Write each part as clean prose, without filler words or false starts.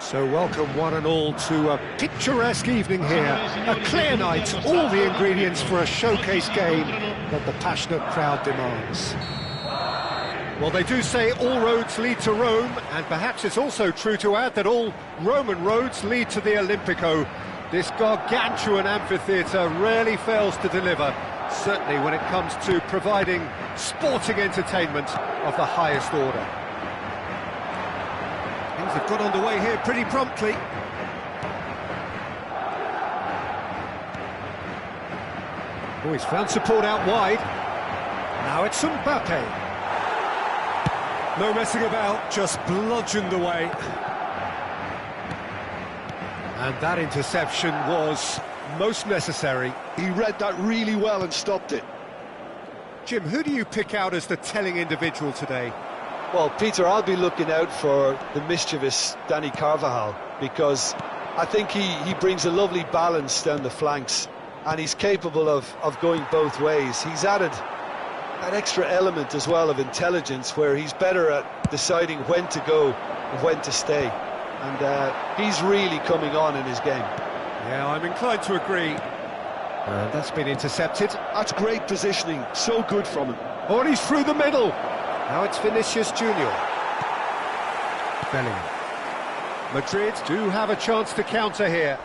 So welcome one and all to a picturesque evening here, a clear night, all the ingredients for a showcase game that the passionate crowd demands. Well, they do say all roads lead to Rome, and perhaps it's also true to add that all Roman roads lead to the Olimpico. This gargantuan amphitheatre rarely fails to deliver, certainly when it comes to providing sporting entertainment of the highest order. Things have got underway here pretty promptly. Oh, he's found support out wide. Now it's Mbappe. No messing about, just bludgeoned away. And that interception was most necessary. He read that really well and stopped it. Jim, who do you pick out as the telling individual today? Well, Peter, I'll be looking out for the mischievous Danny Carvajal, because I think he brings a lovely balance down the flanks, and he's capable of going both ways. He's added that extra element as well of intelligence, where he's better at deciding when to go and when to stay. And he's really coming on in his game. Yeah, I'm inclined to agree. And that's been intercepted. That's great positioning, so good from him. Oh, and he's through the middle. Now it's Vinicius Junior. Bellingham. Madrid do have a chance to counter here.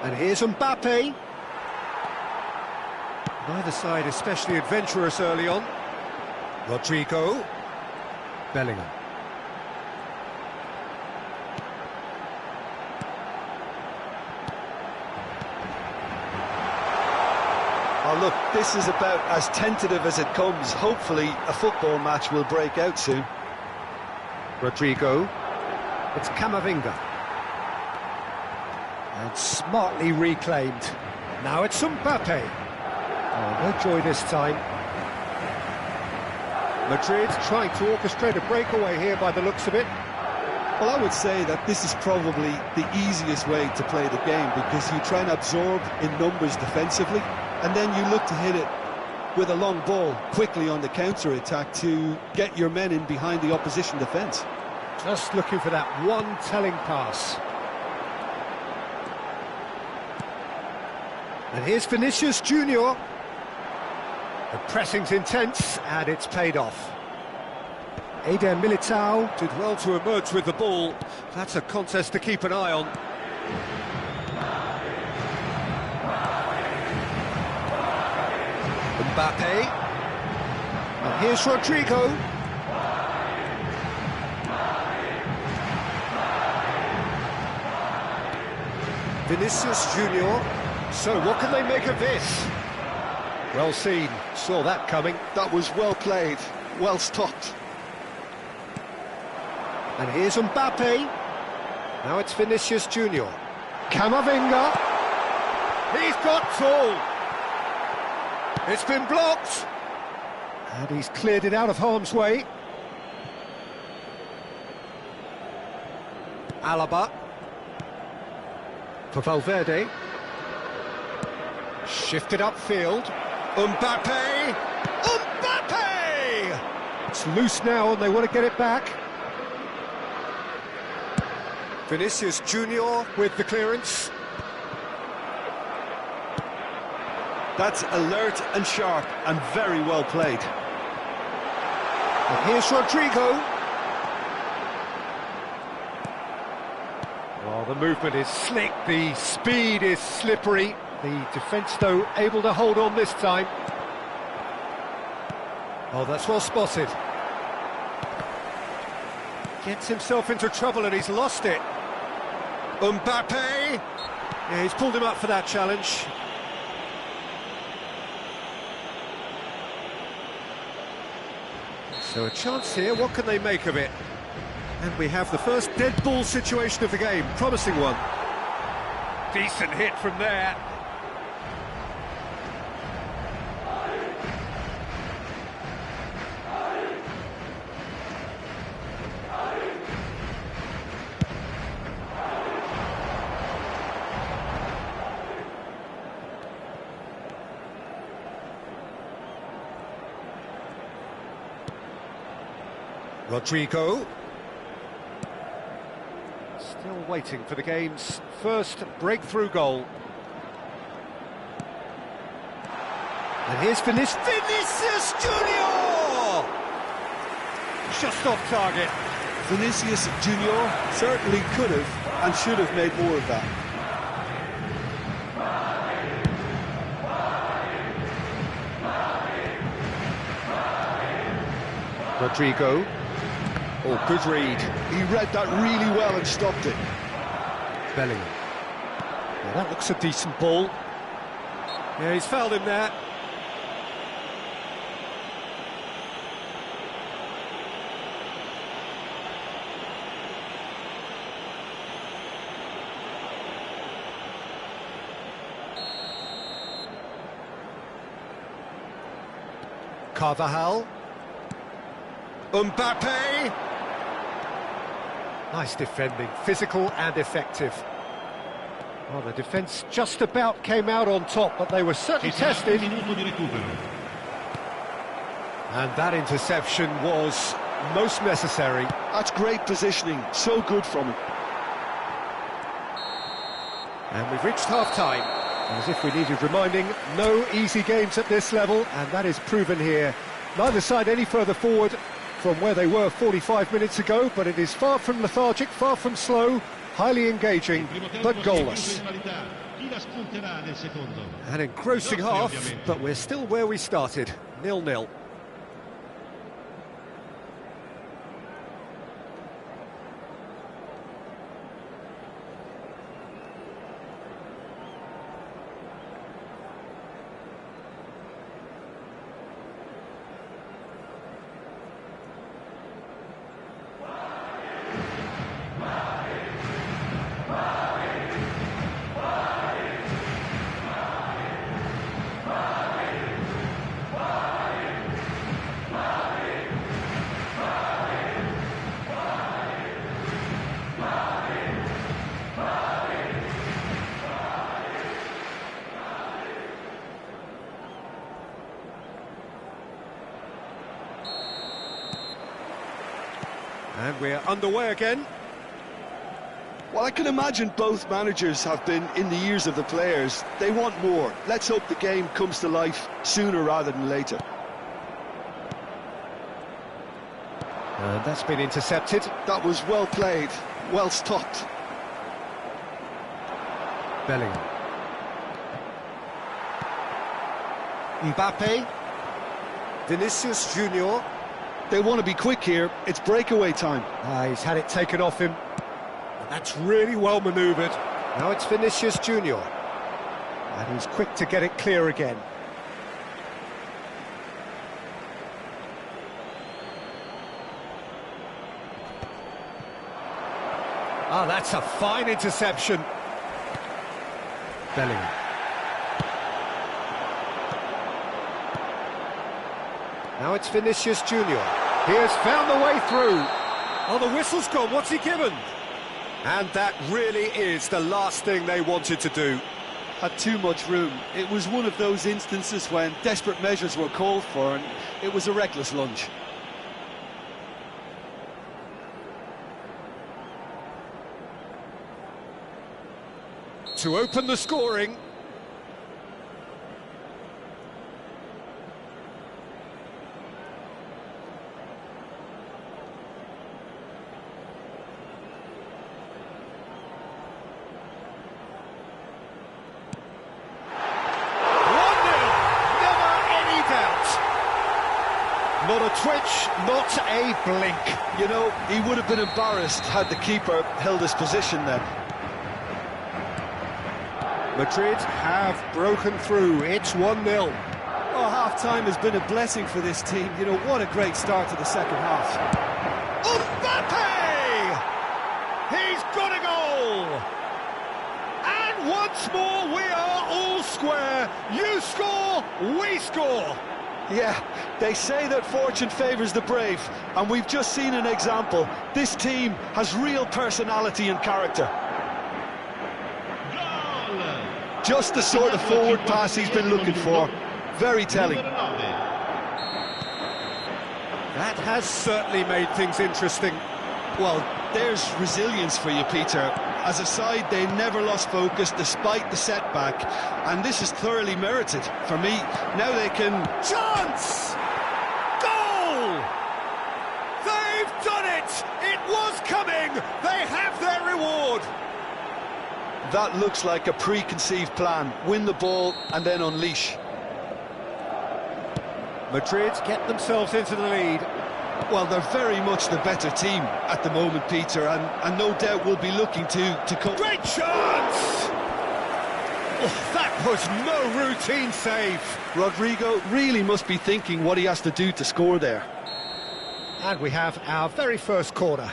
And here's Mbappe. Neither side especially adventurous early on. Rodrigo. Bellingham. Oh, look, this is about as tentative as it comes. Hopefully, a football match will break out soon. Rodrigo. It's Camavinga. And smartly reclaimed. Now it's Mbappe. Oh, no joy this time. Madrid trying to orchestrate a breakaway here by the looks of it. Well, I would say that this is probably the easiest way to play the game, because you try and absorb in numbers defensively, and then you look to hit it with a long ball quickly on the counter-attack to get your men in behind the opposition defence. Just looking for that one telling pass. And here's Vinicius Junior. The pressing's intense, and it's paid off. Eder Militao did well to emerge with the ball. That's a contest to keep an eye on. Mbappe. And here's Rodrigo. Vinicius Junior. So what can they make of this? Well seen, saw that coming. That was well played, well stopped. And here's Mbappe. Now it's Vinicius Junior. Camavinga. He's got tall. It's been blocked. And he's cleared it out of harm's way. Alaba. For Valverde. Shifted upfield. Mbappe! Mbappe! It's loose now and they want to get it back. Vinicius Junior with the clearance. That's alert and sharp and very well played. And here's Rodrigo. Well, the movement is slick, the speed is slippery. The defence, though, able to hold on this time. Oh, that's well spotted. Gets himself into trouble and he's lost it. Mbappe! Yeah, he's pulled him up for that challenge. So a chance here, what can they make of it? And we have the first dead ball situation of the game, promising one. Decent hit from there. Rodrigo. Still waiting for the game's first breakthrough goal. And here's Vinicius Junior! Just off target. Vinicius Junior certainly could have and should have made more of that. Rodrigo. Oh, good read. He read that really well and stopped it. Bellingham. Yeah, that looks a decent ball. Yeah, he's fouled him there. Carvajal. Mbappe! Nice defending, physical and effective. Well, the defence just about came out on top, but they were certainly tested. And that interception was most necessary. That's great positioning, so good from him. And we've reached half-time. As if we needed reminding, no easy games at this level, and that is proven here. Neither side any further forward from where they were 45 minutes ago, but it is far from lethargic, far from slow, highly engaging, but goalless. An engrossing half, but we're still where we started, 0-0. And we're underway again. Well, I can imagine both managers have been in the ears of the players. They want more. Let's hope the game comes to life sooner rather than later. And that's been intercepted. That was well played, well stopped. Bellingham. Mbappe. Vinicius Junior. They want to be quick here. It's breakaway time. He's had it taken off him. And that's really well manoeuvred. Now it's Vinicius Junior. And he's quick to get it clear again. Ah, that's a fine interception. Bellingham. Now it's Vinicius Junior. He has found the way through. Oh, the whistle's gone. What's he given? And that really is the last thing they wanted to do. Had too much room. It was one of those instances when desperate measures were called for, and it was a reckless lunge. To open the scoring. Not a twitch, not a blink. You know, he would have been embarrassed had the keeper held his position then. Madrid have broken through. It's 1-0. Oh, half-time has been a blessing for this team. You know, what a great start to the second half. Mbappe! He's got a goal! And once more, we are all square. You score, we score. Yeah, they say that fortune favours the brave, and we've just seen an example. This team has real personality and character. Just the sort of forward pass he's been looking for. Very telling. That has certainly made things interesting. Well, there's resilience for you, Peter. As a side, they never lost focus despite the setback, and this is thoroughly merited. For me, now they can... Chance! Goal! They've done it! It was coming! They have their reward! That looks like a preconceived plan. Win the ball and then unleash. Madrid get themselves into the lead. Well, they're very much the better team at the moment, Peter, and no doubt will be looking to come... Great chance! Oh, that was no routine save. Rodrigo really must be thinking what he has to do to score there. And we have our very first corner.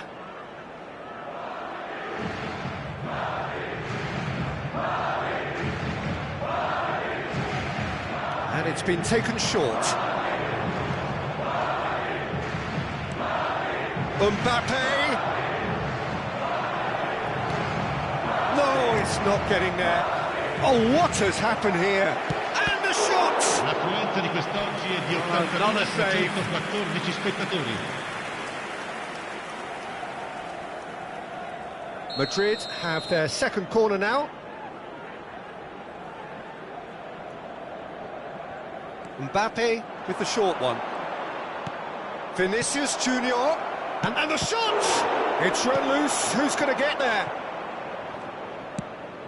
And it's been taken short. Mbappe! No, it's not getting there. Oh, what has happened here? And the shot! L'affluenza di quest'oggi è di Another save. 80.414 spettatori. Madrid have their second corner now. Mbappe with the short one. Vinicius Junior. And the shot! It's run loose. Who's going to get there?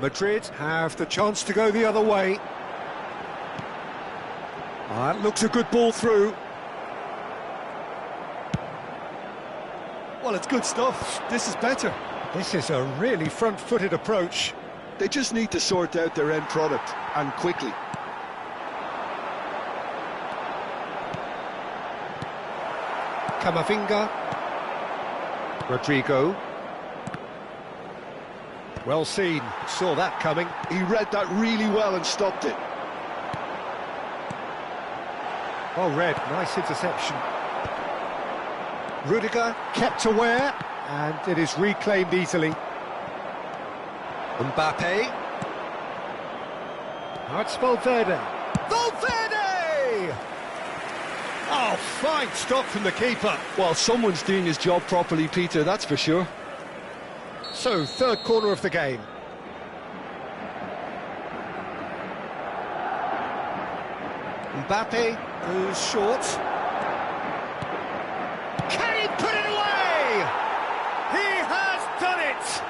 Madrid have the chance to go the other way. That looks a good ball through. Well, it's good stuff. This is better. This is a really front-footed approach. They just need to sort out their end product, and quickly. Camavinga. Rodrigo. Well seen, saw that coming. He read that really well and stopped it. Well read, nice interception. Rudiger kept aware, and it is reclaimed easily. Mbappe. Now it's Valverde. Valverde! Oh, fine stop from the keeper. Well, someone's doing his job properly, Peter, that's for sure. So, third corner of the game. Mbappe goes short. Can he put it away? He has done it!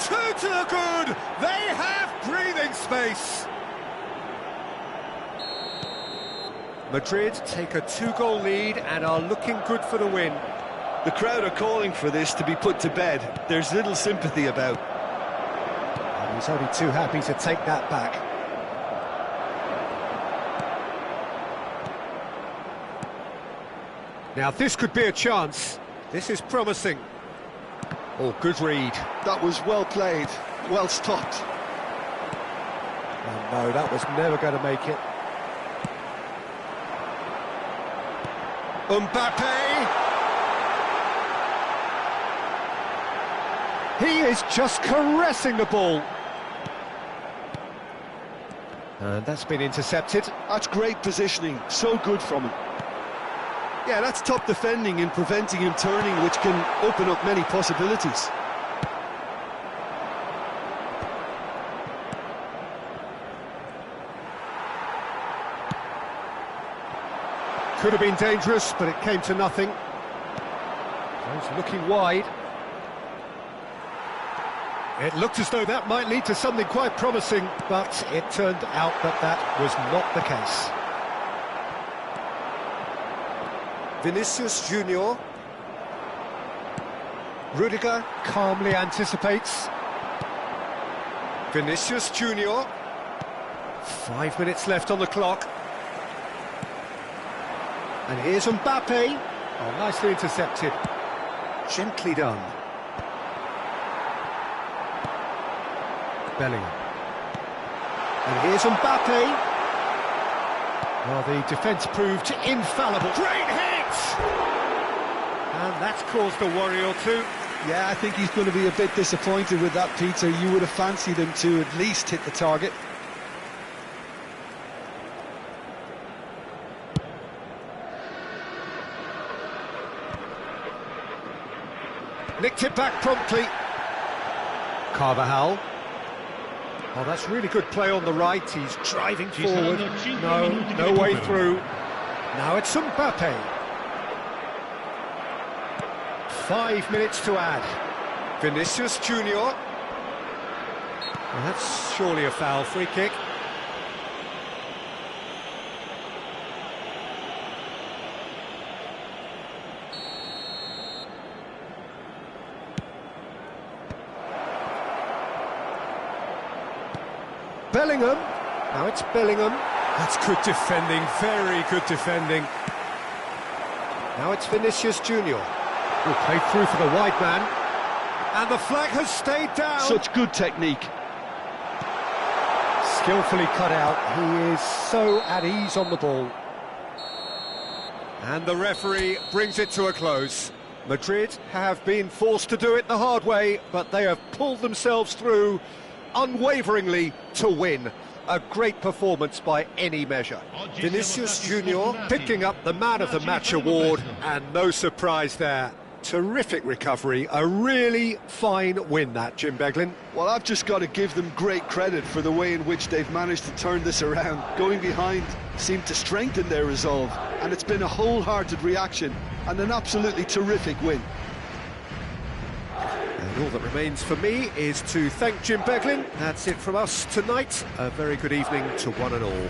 Two to the good. They have breathing space. Madrid take a two-goal lead and are looking good for the win. The crowd are calling for this to be put to bed. There's little sympathy about. And he's only too happy to take that back. Now this could be a chance. This is promising. Oh, good read. That was well played, well stopped. Oh no, that was never going to make it. Mbappe! He is just caressing the ball. And that's been intercepted. That's great positioning, so good from him. Yeah, that's top defending and preventing him turning, which can open up many possibilities. Could have been dangerous, but it came to nothing. He's looking wide. It looked as though that might lead to something quite promising, but it turned out that that was not the case. Vinicius Junior. Rudiger calmly anticipates. Vinicius Junior. 5 minutes left on the clock. And here's Mbappe. Oh, nicely intercepted. Gently done. Bellingham. And here's Mbappe. Well, the defence proved infallible. Great hit! And that's caused a worry or two. Yeah, I think he's going to be a bit disappointed with that, Peter. You would have fancied him to at least hit the target. Nicked it back promptly. Carvajal. Oh, that's really good play on the right. He's driving forward. No way through. Now it's Mbappe. 5 minutes to add. Vinicius Junior. Well, that's surely a foul. Free kick. Bellingham. Now it's Bellingham. That's good defending, very good defending. Now it's Vinicius Junior. Will play through for the wide man. And the flag has stayed down. Such good technique. Skillfully cut out. He is so at ease on the ball. And the referee brings it to a close. Madrid have been forced to do it the hard way, but they have pulled themselves through unwaveringly to win. A great performance by any measure. Vinicius Junior picking up the Man of the Match award, and no surprise there. Terrific recovery, a really fine win that, Jim Beglin. Well, I've just got to give them great credit for the way in which they've managed to turn this around. Going behind seemed to strengthen their resolve, and it's been a wholehearted reaction and an absolutely terrific win. And all that remains for me is to thank Jim Beglin. That's it from us tonight. A very good evening to one and all.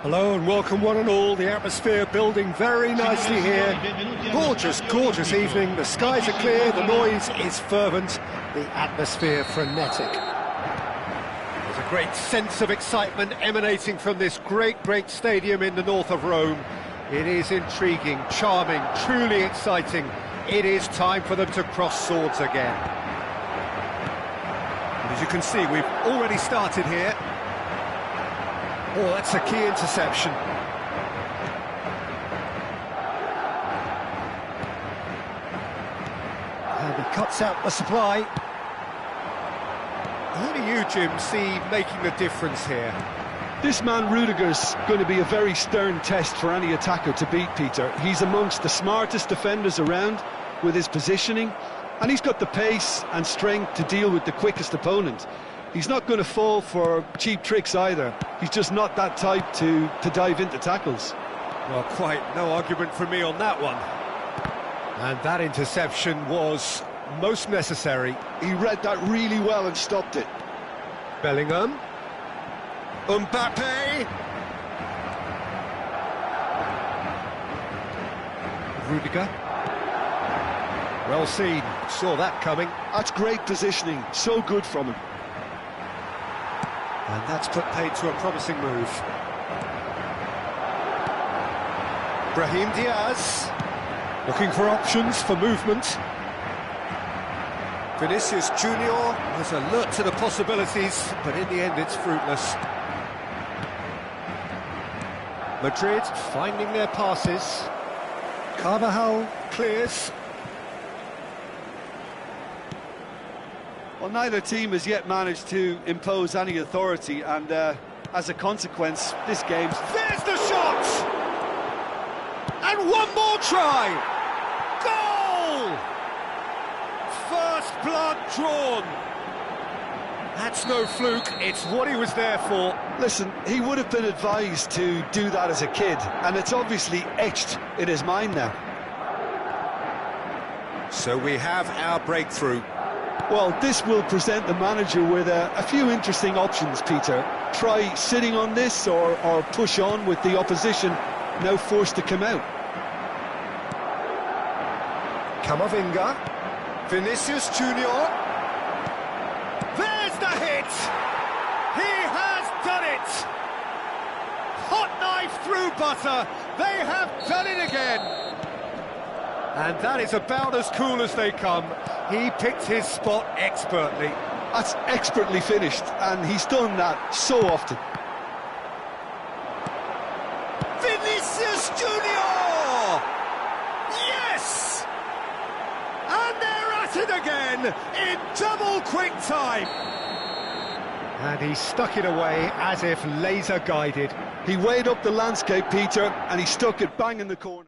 Hello and welcome one and all. The atmosphere building very nicely here. Gorgeous, gorgeous evening. The skies are clear, the noise is fervent, the atmosphere frenetic. There's a great sense of excitement emanating from this great stadium in the north of Rome. It is intriguing, charming, truly exciting. It is time for them to cross swords again. And as you can see, we've already started here. Oh, that's a key interception. And he cuts out the supply. Who do you, Jim, see making the difference here? This man Rudiger's going to be a very stern test for any attacker to beat, Peter. He's amongst the smartest defenders around with his positioning, and he's got the pace and strength to deal with the quickest opponent. He's not going to fall for cheap tricks either. He's just not that type to dive into tackles. Well, quite no argument from me on that one. And that interception was most necessary. He read that really well and stopped it. Bellingham. Mbappe. Rudiger. Well seen. Saw that coming. That's great positioning. So good from him. And that's put paid to a promising move. Brahim Diaz, looking for options for movement. Vinicius Junior was alert to the possibilities, but in the end it's fruitless. Madrid finding their passes. Carvajal clears. Well, neither team has yet managed to impose any authority, and as a consequence, this game's... There's the shot! And one more try! Goal! First blood drawn. That's no fluke, it's what he was there for. Listen, he would have been advised to do that as a kid, and it's obviously etched in his mind now. So we have our breakthrough. Well, this will present the manager with a few interesting options, Peter. Try sitting on this or push on with the opposition now forced to come out. Camavinga. Vinicius Junior. There's the hit! He has done it! Hot knife through butter. They have done it again. And that is about as cool as they come. He picked his spot expertly. That's expertly finished, and he's done that so often. Vinicius Junior! Yes! And they're at it again in double quick time. And he stuck it away as if laser guided. He weighed up the landscape, Peter, and he stuck it bang in the corner.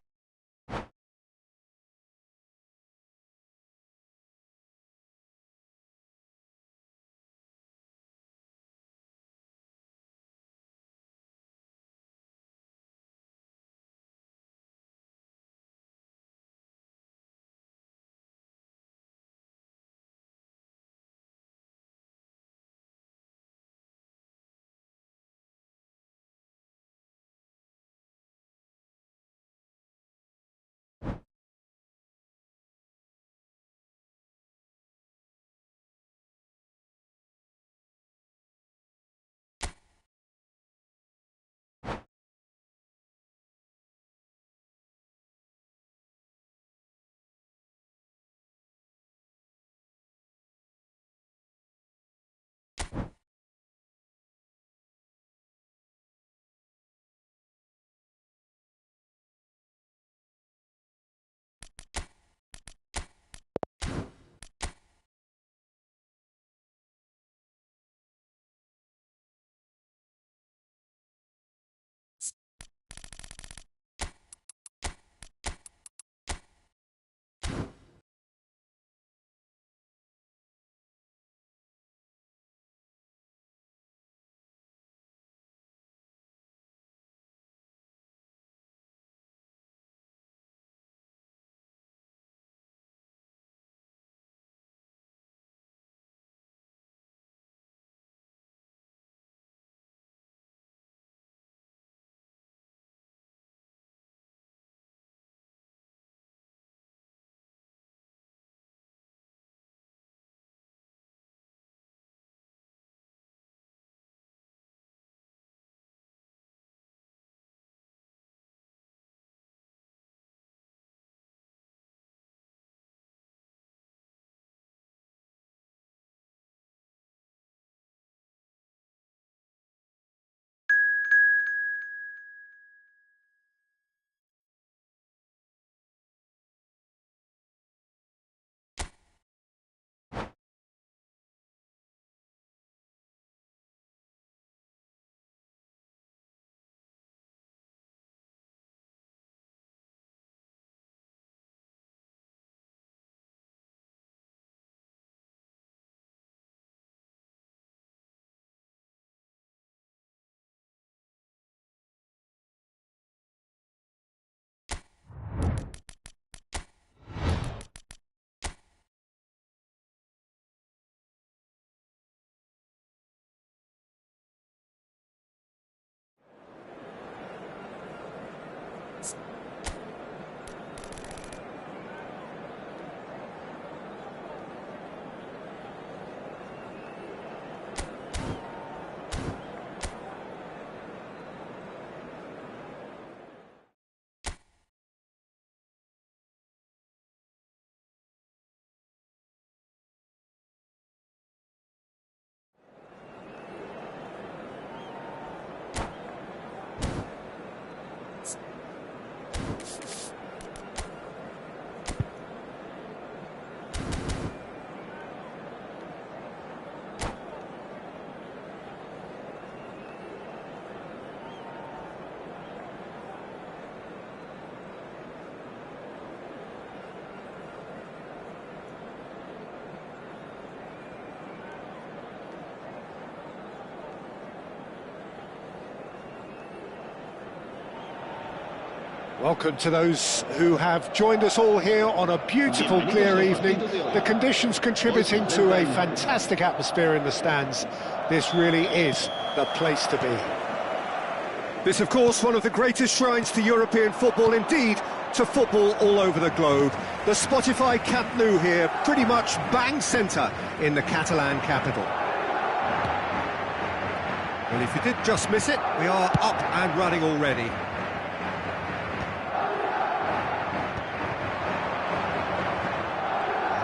Welcome to those who have joined us all here on a beautiful, clear evening. The conditions contributing to a fantastic atmosphere in the stands. This really is the place to be. This, of course, one of the greatest shrines to European football, indeed, to football all over the globe. The Spotify Camp Nou here, pretty much bang centre in the Catalan capital. Well, if you did just miss it, we are up and running already.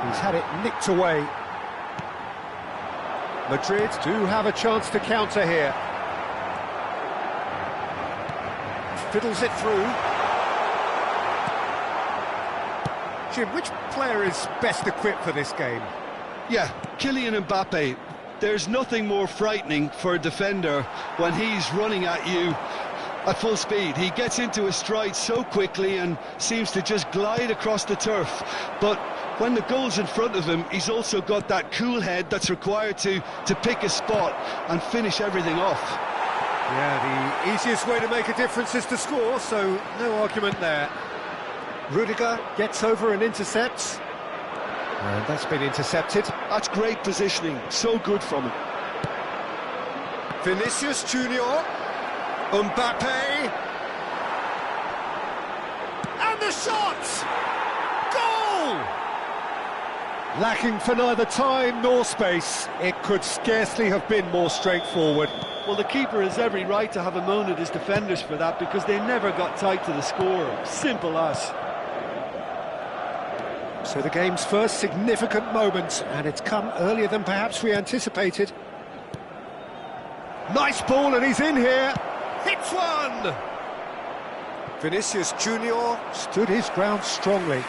And he's had it nicked away. Madrid do have a chance to counter here. Fiddles it through. Jim, which player is best equipped for this game? Yeah, Kylian Mbappe. There's nothing more frightening for a defender when he's running at you at full speed. He gets into his stride so quickly and seems to just glide across the turf. But when the goal's in front of him, he's also got that cool head that's required to pick a spot and finish everything off. Yeah, the easiest way to make a difference is to score, so no argument there. Rudiger gets over and intercepts. And that's been intercepted. That's great positioning, so good from him. Vinicius Junior, Mbappe, and the shot! Goal! Lacking for neither time nor space, it could scarcely have been more straightforward. Well, the keeper has every right to have a moan at his defenders for that, because they never got tight to the score. Simple as. So the game's first significant moment, and it's come earlier than perhaps we anticipated. Nice ball, and he's in here. Hits one! Vinicius Junior stood his ground strongly.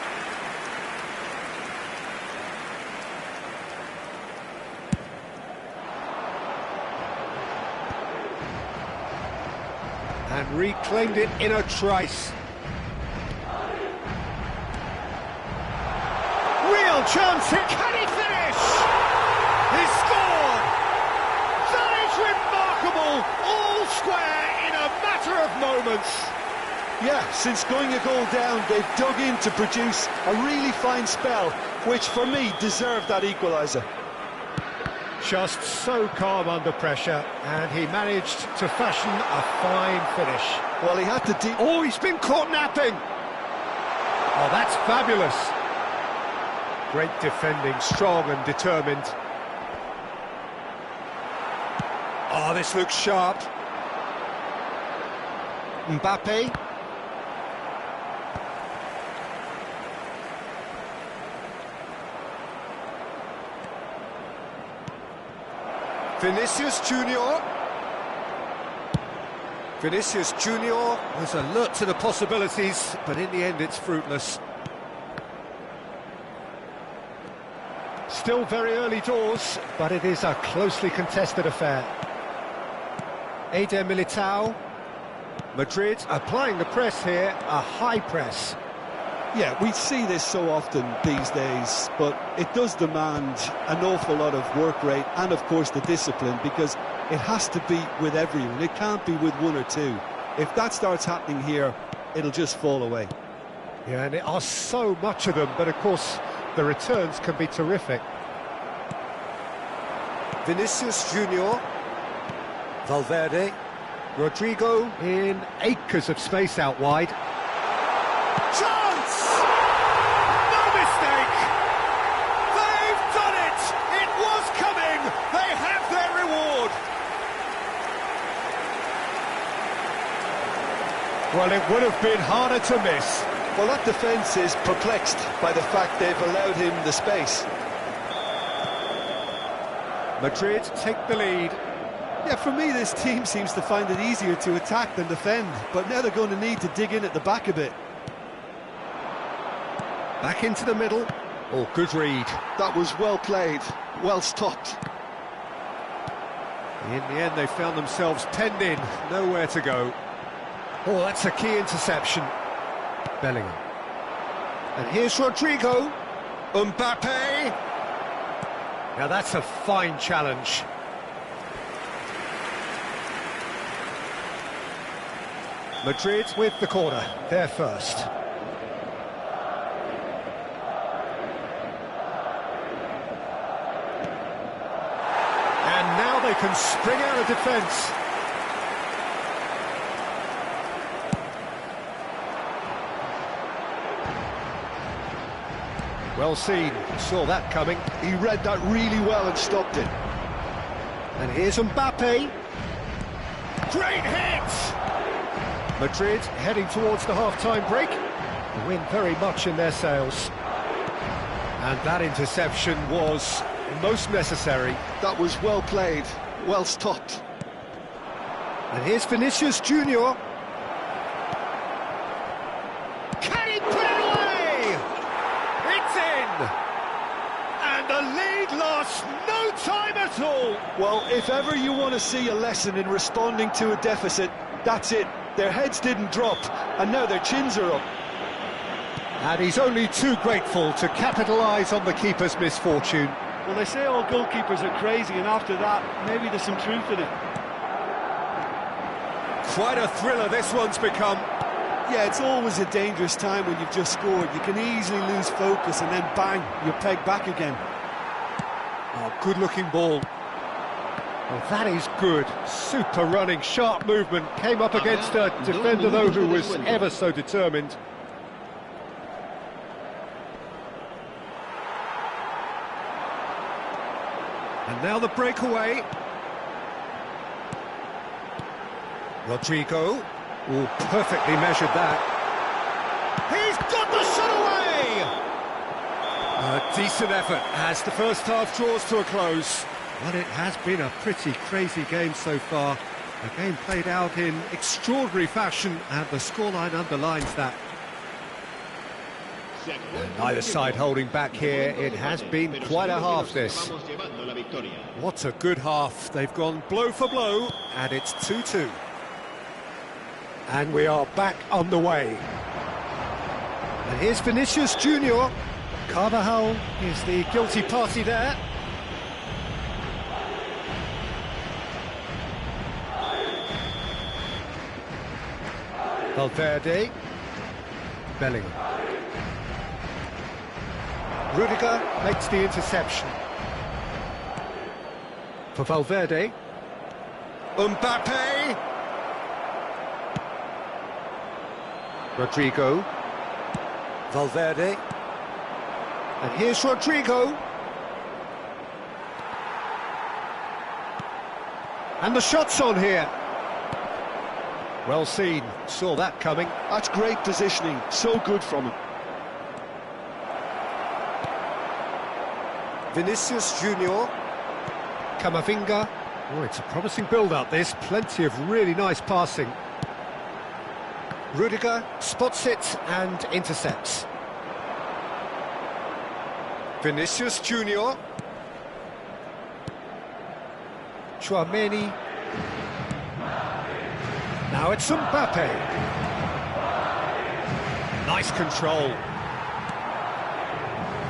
And reclaimed it in a trice. Real chance here. Can he finish? He's scored! That is remarkable! All square in a matter of moments. Yeah, since going a goal down, they've dug in to produce a really fine spell, which for me deserved that equaliser. Just so calm under pressure, and he managed to fashion a fine finish. Well, he had to... Oh, he's been caught napping! Oh, that's fabulous. Great defending, strong and determined. Oh, this looks sharp. Mbappe. Vinicius Junior. Vinicius Junior was alert to the possibilities, but in the end it's fruitless. Still very early doors, but it is a closely contested affair. Eder Militao. Madrid applying the press here, a high press. Yeah, we see this so often these days, but it does demand an awful lot of work rate and, of course, the discipline, because it has to be with everyone. It can't be with one or two. If that starts happening here, it'll just fall away. Yeah, and there are so much of them, but, of course, the returns can be terrific. Vinicius Junior. Valverde. Rodrigo in acres of space out wide. Chance! No mistake! They've done it! It was coming! They have their reward! Well, it would have been harder to miss. Well, that defence is perplexed by the fact they've allowed him the space. Madrid take the lead. Yeah, for me, this team seems to find it easier to attack than defend, but now they're going to need to dig in at the back a bit. Back into the middle. Oh, good read. That was well played, well stopped. In the end, they found themselves penned in, nowhere to go. Oh, that's a key interception. Bellingham. And here's Rodrigo. Mbappe. Now that's a fine challenge. Madrid with the corner, they're first. And now they can spring out of defence. Well seen, saw that coming. He read that really well and stopped it. And here's Mbappe. Great hit! Madrid heading towards the half-time break. The wind very much in their sails. And that interception was most necessary. That was well played, well stopped. And here's Vinicius Junior. Can he put it away? It's in! And the lead lost no time at all. Well, if ever you want to see a lesson in responding to a deficit, that's it. Their heads didn't drop, and now their chins are up. And he's only too grateful to capitalise on the keeper's misfortune. Well, they say all goalkeepers are crazy, and after that, maybe there's some truth in it. Quite a thriller this one's become. Yeah, it's always a dangerous time when you've just scored. You can easily lose focus and then bang, you're pegged back again. Oh, good-looking ball. Well, that is good. Super running, sharp movement. Came up against a defender, though, who was ever so determined. And now the breakaway. Rodrigo. Oh, perfectly measured that. He's got the shot away! A decent effort as the first half draws to a close. Well, it has been a pretty crazy game so far. A game played out in extraordinary fashion, and the scoreline underlines that. And neither side holding back here. It has been quite a half, this. What a good half. They've gone blow for blow, and it's 2-2. And we are back on the way. And here's Vinicius Junior. Carvajal is the guilty party there. Valverde. Bellingham. Rudiger makes the interception. For Valverde. Mbappe. Rodrigo. Valverde. And here's Rodrigo. And the shot's on here. Well seen, saw that coming. That's great positioning, so good from him. Vinicius Junior. Camavinga. Oh, it's a promising build-up, this. Plenty of really nice passing. Rudiger spots it and intercepts. Vinicius Junior. Tchouaméni. Now it's Mbappe. Nice control.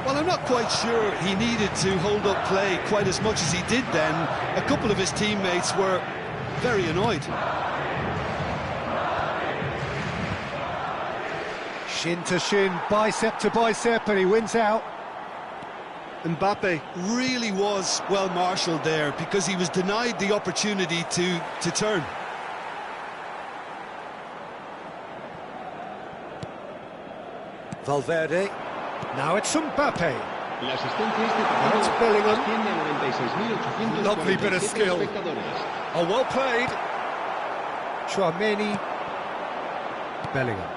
Well, I'm not quite sure he needed to hold up play quite as much as he did then. A couple of his teammates were very annoyed. Shin to shin, bicep to bicep, and he wins out. Mbappe really was well marshalled there because he was denied the opportunity to turn. Valverde. Now it's Mbappe. Now it's Bellingham. Lovely bit of skill. Oh, well played. Tchouaméni. Bellingham.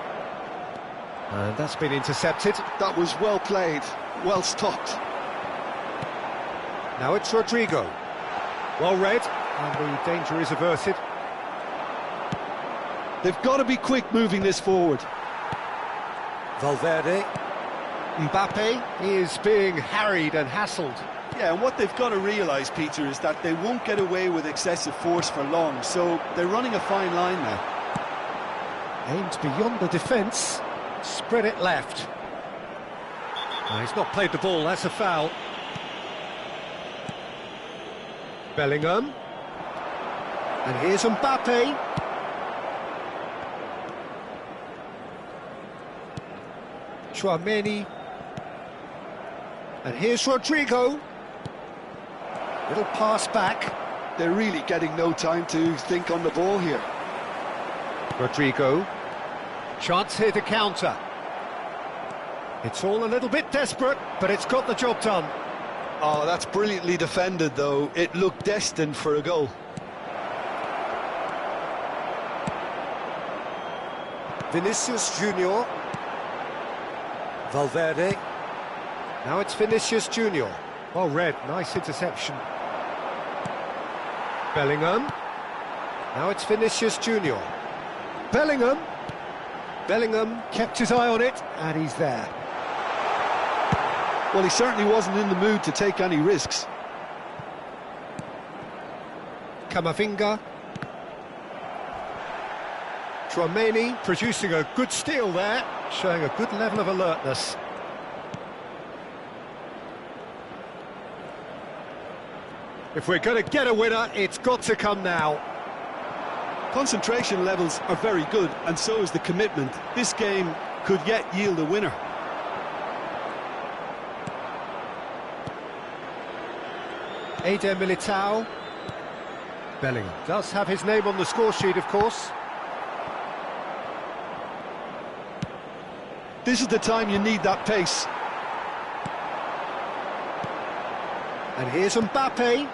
And that's been intercepted. That was well played, well stopped. Now it's Rodrigo. Well read, and the danger is averted. They've got to be quick moving this forward. Valverde. Mbappe is being harried and hassled. Yeah, and what they've got to realise, Peter, is that they won't get away with excessive force for long, so they're running a fine line now. Aimed beyond the defence, spread it left. Oh, he's not played the ball, that's a foul. Bellingham. And here's Mbappe. Tchouaméni. And here's Rodrigo. Little pass back. They're really getting no time to think on the ball here. Rodrigo. Chance here to counter. It's all a little bit desperate, but it's got the job done. Oh, that's brilliantly defended, though. It looked destined for a goal. Vinicius Junior. Valverde. Now it's Vinicius Junior. Well read, nice interception. Bellingham. Now it's Vinicius Junior. Bellingham. Bellingham kept his eye on it, and he's there. Well, he certainly wasn't in the mood to take any risks. Camavinga. Tchouaméni producing a good steal there, showing a good level of alertness. If we're going to get a winner, it's got to come now. Concentration levels are very good, and so is the commitment. This game could yet yield a winner. Eder Militao. Bellingham does have his name on the score sheet, of course. This is the time you need that pace. And here's Mbappe.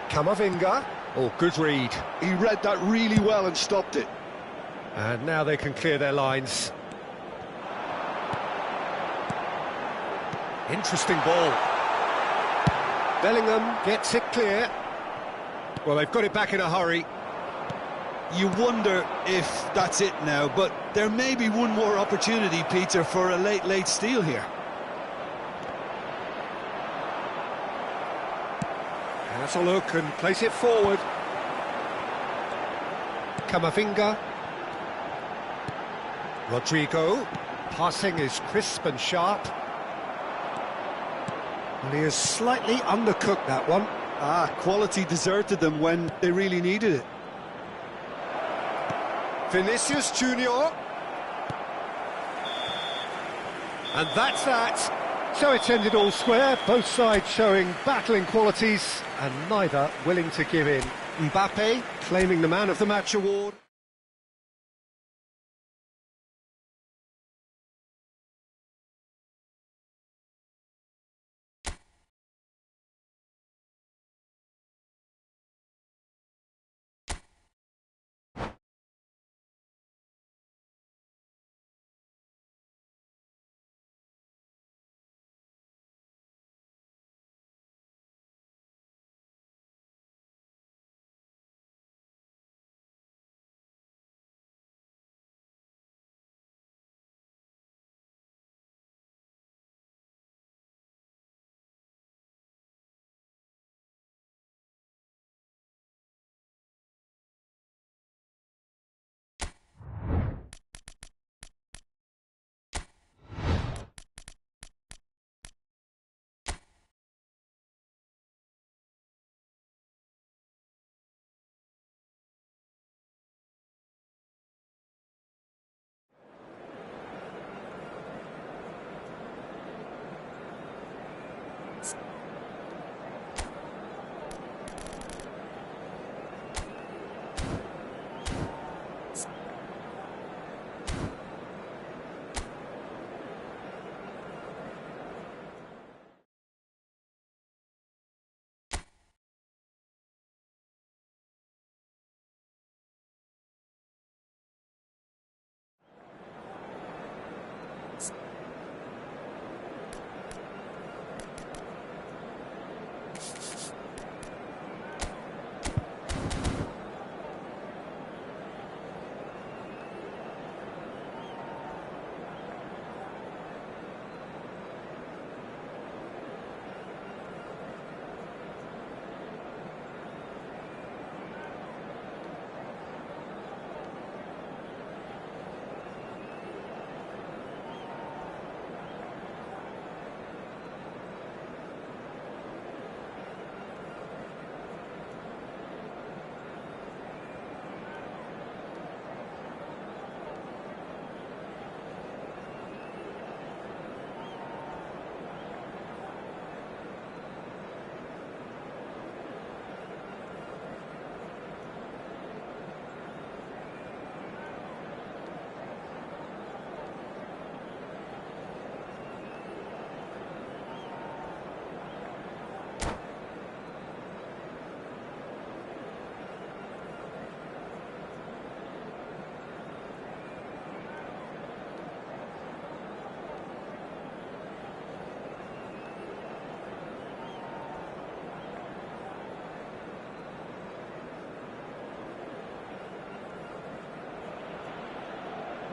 Camavinga. Oh, good read. He read that really well and stopped it. And now they can clear their lines. Interesting ball. Bellingham gets it clear. Well, they've got it back in a hurry. You wonder if that's it now, but there may be one more opportunity, Peter, for a late steal here. Has a look and place it forward. Camavinga. Rodrigo. Passing is crisp and sharp. And he has slightly undercooked that one. Quality deserted them when they really needed it. Vinicius Junior. And that's that. So it's ended all square, both sides showing battling qualities and neither willing to give in. Mbappe claiming the Man of the Match award.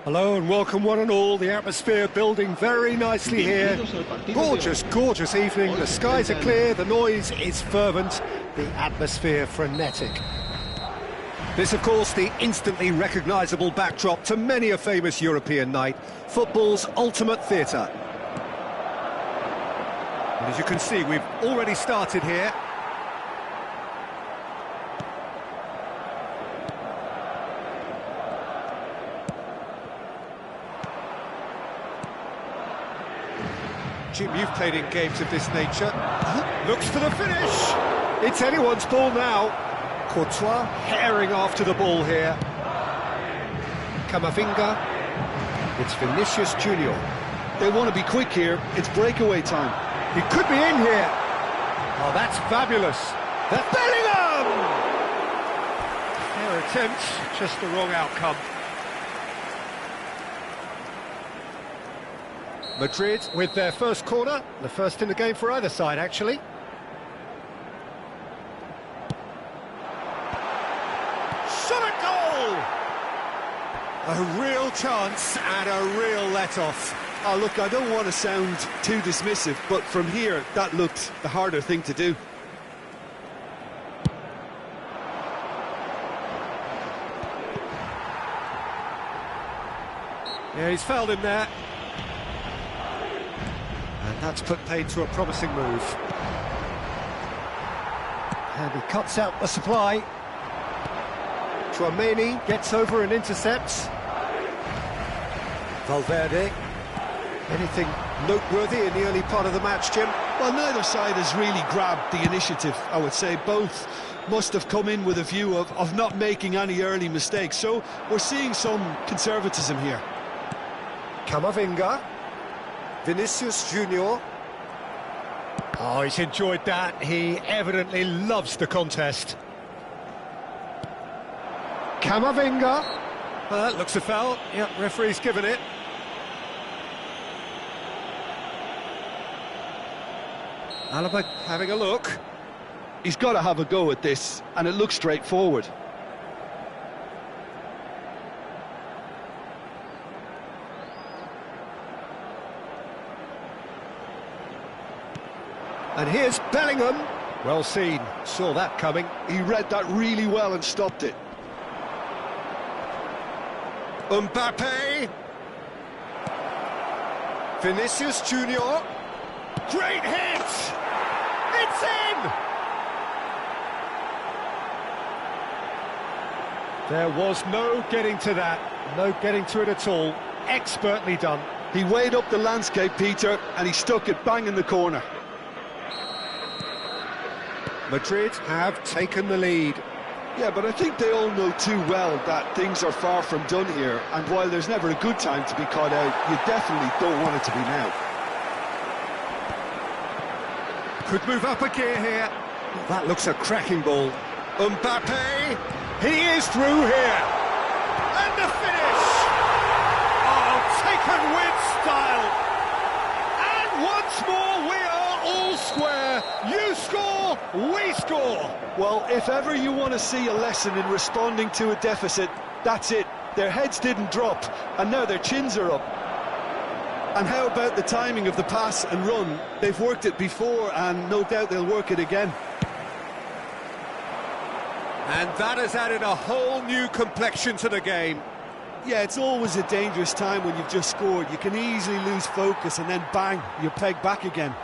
Hello and welcome one and all. The atmosphere building very nicely here. Gorgeous, gorgeous evening. The skies are clear, the noise is fervent, the atmosphere frenetic. This, of course, the instantly recognisable backdrop to many a famous European night, football's ultimate theatre. And as you can see, we've already started here. Jim, you've played in games of this nature. Looks for the finish. It's anyone's ball now. Courtois herring after the ball here. Camavinga. It's Vinicius Junior. They want to be quick here. It's breakaway time. He could be in here. Oh, that's fabulous. That's Bellingham! Fair attempt, just the wrong outcome. Madrid with their first corner, the first in the game for either side, actually. Shot at goal! A real chance and a real let-off. Oh, look, I don't want to sound too dismissive, but from here, that looked the harder thing to do. Yeah, he's fouled him there. And that's put paid to a promising move. And he cuts out the supply. Chouameni gets over and intercepts. Valverde. Anything noteworthy in the early part of the match, Jim? Well, neither side has really grabbed the initiative, I would say. Both must have come in with a view of not making any early mistakes. So we're seeing some conservatism here. Camavinga. Vinicius Junior. Oh, he's enjoyed that. He evidently loves the contest. Camavinga. Well, that looks a foul. Yep, referee's given it. Alaba having a look. He's got to have a go at this, and it looks straightforward. And here's Bellingham. Well seen, saw that coming. He read that really well and stopped it. Mbappe. Vinicius Junior. Great hit! It's in! There was no getting to that, no getting to it at all. Expertly done. He weighed up the landscape, Peter, and he stuck it bang in the corner. Madrid have taken the lead. Yeah, but I think they all know too well that things are far from done here, and while there's never a good time to be caught out, you definitely don't want it to be now. Could move up a gear here. That looks a cracking ball. Mbappe, he is through here. And the finish! Oh, taken with style. And once more we are all square. You score, we score. Well, if ever you want to see a lesson in responding to a deficit, that's it. Their heads didn't drop, and now their chins are up. And how about the timing of the pass and run? They've worked it before, and no doubt they'll work it again. And that has added a whole new complexion to the game. Yeah, it's always a dangerous time when you've just scored. You can easily lose focus, and then bang, you're pegged back again.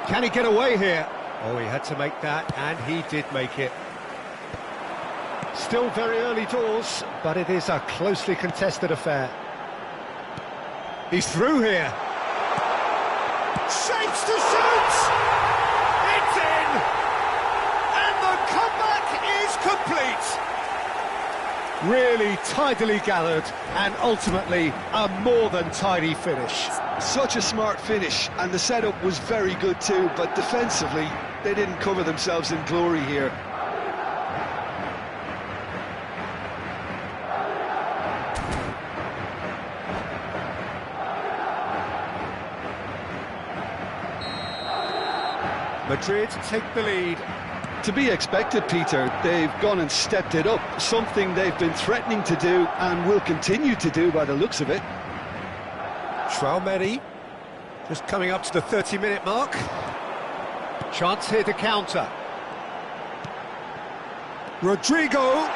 Can he get away here? Oh, he had to make that, and he did make it. Still very early doors, but it is a closely contested affair. He's through here. Shapes to shoot! It's in! And the comeback is complete! Really tidily gathered, and ultimately a more than tidy finish. Such a smart finish, and the setup was very good too, but defensively, they didn't cover themselves in glory here. Madrid take the lead. To be expected, Peter. They've gone and stepped it up, something they've been threatening to do and will continue to do by the looks of it. Traumeri, just coming up to the 30-minute mark. Chance here to counter. Rodrigo!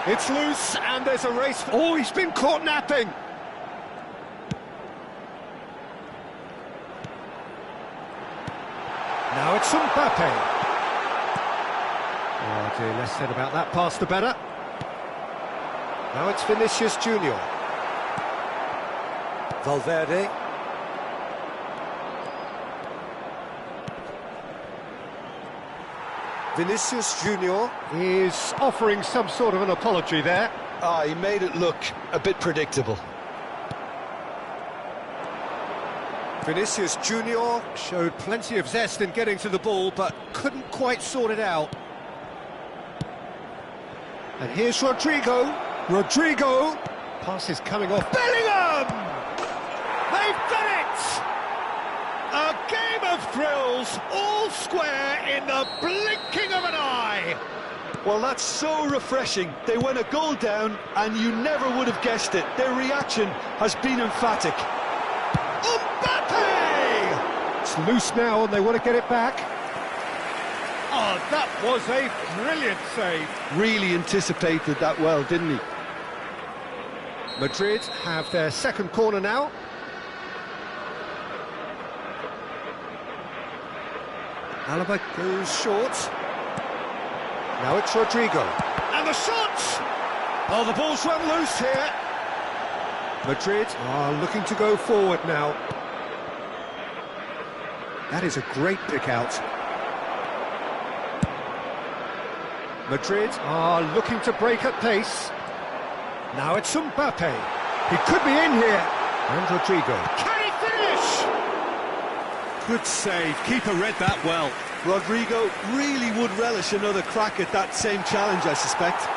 It's loose, and there's a race. Oh, he's been caught napping. Now it's Mbappe. Oh dear, less said about that pass the better. Now it's Vinicius Junior. Valverde. Vinicius Junior is offering some sort of an apology there. He made it look a bit predictable. Vinicius Junior showed plenty of zest in getting to the ball, but couldn't quite sort it out. And here's Rodrigo. Pass is coming off. Bellingham! They've done it! A game of thrills, all square in the blinking of an eye. Well, that's so refreshing. They went a goal down and you never would have guessed it. Their reaction has been emphatic. Mbappe! It's loose now and they want to get it back. Oh, that was a brilliant save. Really anticipated that well, didn't he? Madrid have their second corner now. Alaba goes short. Now it's Rodrigo. And the shot! Oh, the ball's run loose here. Madrid are looking to go forward now. That is a great pick out. Madrid are looking to break at pace. Now it's Mbappe. He could be in here. And Rodrigo. Can he finish? Good save. Keeper read that well. Rodrigo really would relish another crack at that same challenge, I suspect.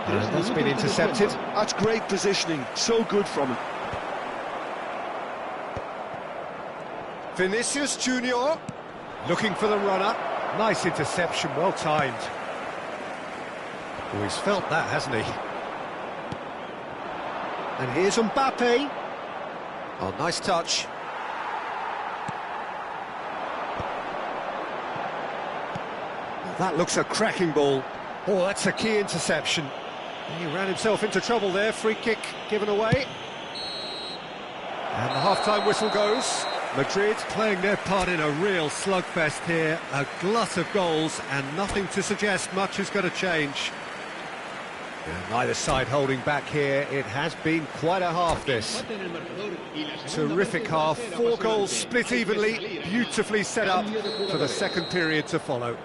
And that's been intercepted. That's great positioning. So good from him. Vinicius Junior looking for the runner. Nice interception, well timed. Oh, he's felt that, hasn't he? And here's Mbappe. Oh, nice touch. Oh, that looks a cracking ball. Oh, that's a key interception. He ran himself into trouble there. Free kick given away. And the half-time whistle goes. Madrid playing their part in a real slugfest here. A glut of goals and nothing to suggest much is going to change. And neither side holding back here. It has been quite a half, this. Terrific half. 4 goals split evenly. Beautifully set up for the second period to follow.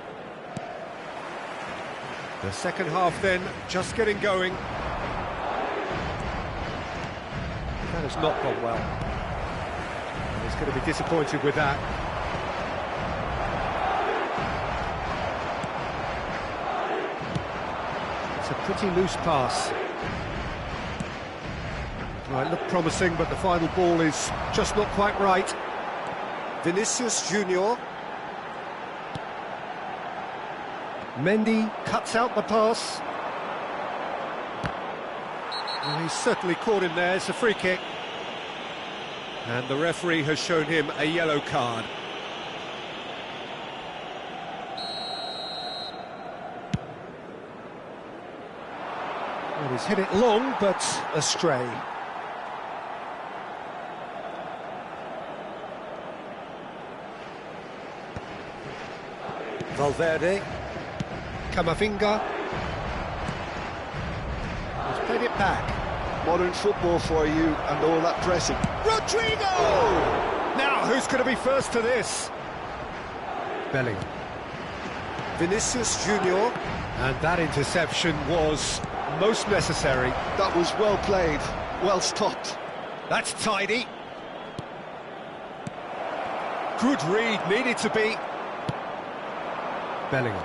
The second half then just getting going. That has not gone well. And he's going to be disappointed with that. It's a pretty loose pass. Right, looked promising, but the final ball is just not quite right. Vinicius Junior. Mendy cuts out the pass. Well, he's certainly caught in there. It's a free kick. And the referee has shown him a yellow card. Well, he's hit it long, but astray. Valverde. Camavinga. He's played it back. Modern football for you and all that pressing. Rodrigo! Now, who's going to be first to this? Bellingham. Vinicius Junior. And that interception was most necessary. That was well played, well stopped. That's tidy. Good read, needed to be. Bellingham.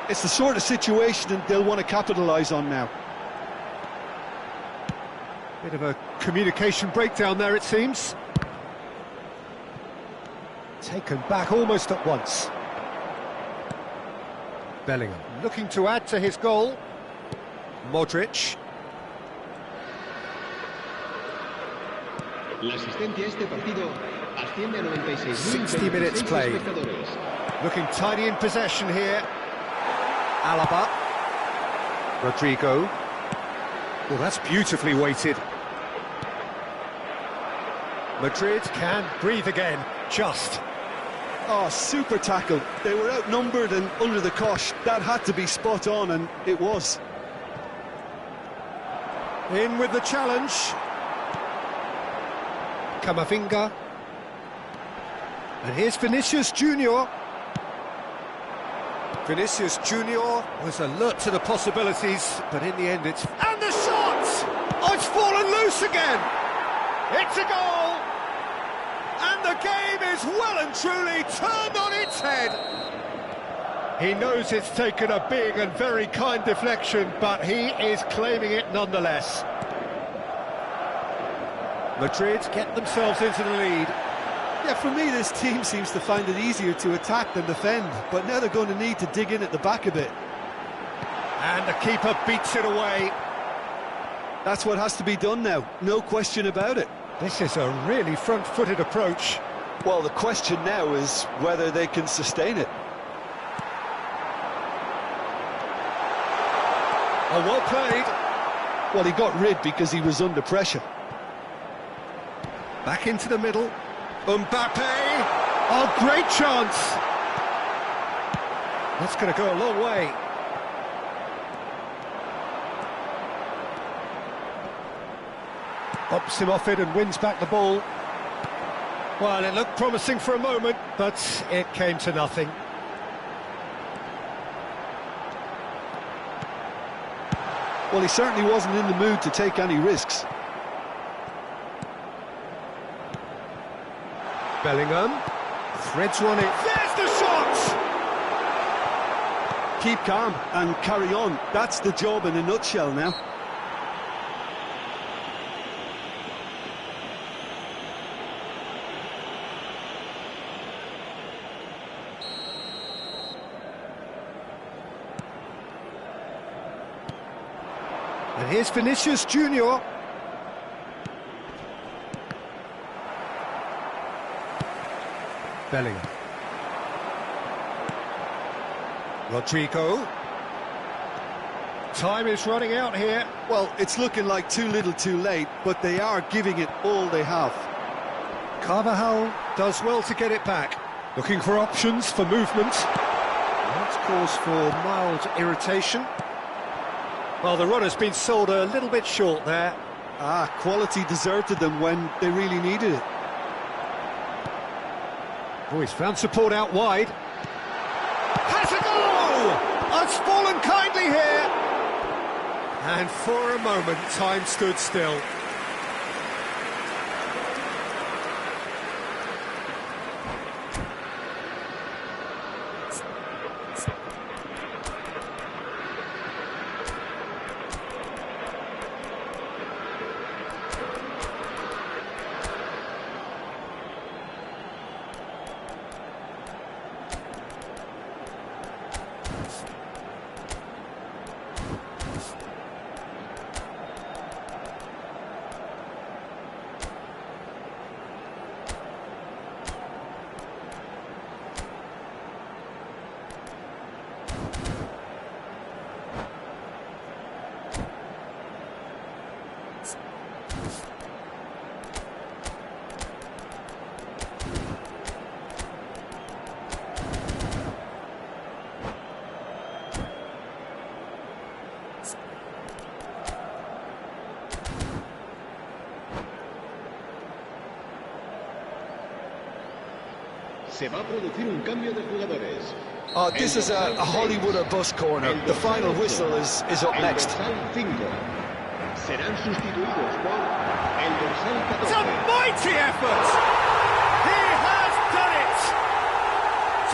It's the sort of situation they'll want to capitalise on now. Bit of a communication breakdown there, it seems. Taken back almost at once. Bellingham looking to add to his goal. Modric. La asistencia a este partido asciende a 96.000 60 minutes played. espectadores. Looking tidy in possession here. Alaba. Rodrigo. Well, that's beautifully weighted. Madrid can breathe again, just. Oh, super tackle. They were outnumbered and under the cosh. That had to be spot on, and it was. In with the challenge. Camavinga. And here's Vinicius Junior. Vinicius Junior was alert to the possibilities, but in the end it's... And the shot! Oh, it's fallen loose again! It's a goal! And the game is well and truly turned on its head. He knows it's taken a big and very kind deflection, but he is claiming it nonetheless. Madrid get themselves into the lead. Yeah, for me, this team seems to find it easier to attack than defend, but now they're going to need to dig in at the back a bit. And the keeper beats it away. That's what has to be done now, no question about it. This is a really front-footed approach. Well, the question now is whether they can sustain it. Oh, well played. Well, he got rid because he was under pressure. Back into the middle. Mbappe! Oh, great chance! That's going to go a long way. Bops him off it and wins back the ball. Well, it looked promising for a moment, but it came to nothing. Well, he certainly wasn't in the mood to take any risks. Bellingham threads one in. There's the shot! Keep calm and carry on. That's the job in a nutshell now. And here's Vinicius Junior. Bellingham. Rodrigo. Time is running out here. Well, it's looking like too little too late, but they are giving it all they have. Carvajal does well to get it back. Looking for options for movement. That's cause for mild irritation. Well, the runner's been sold a little bit short there. Quality deserted them when they really needed it. Oh, he's found support out wide. Has a goal! It's fallen kindly here. And for a moment, time stood still. Se va a producir un cambio de jugadores. This is a Hollywood or bust corner. The final whistle is up next. El dorsal 5. Serán sustituidos por el dorsal 14. It's a mighty effort! He has done it!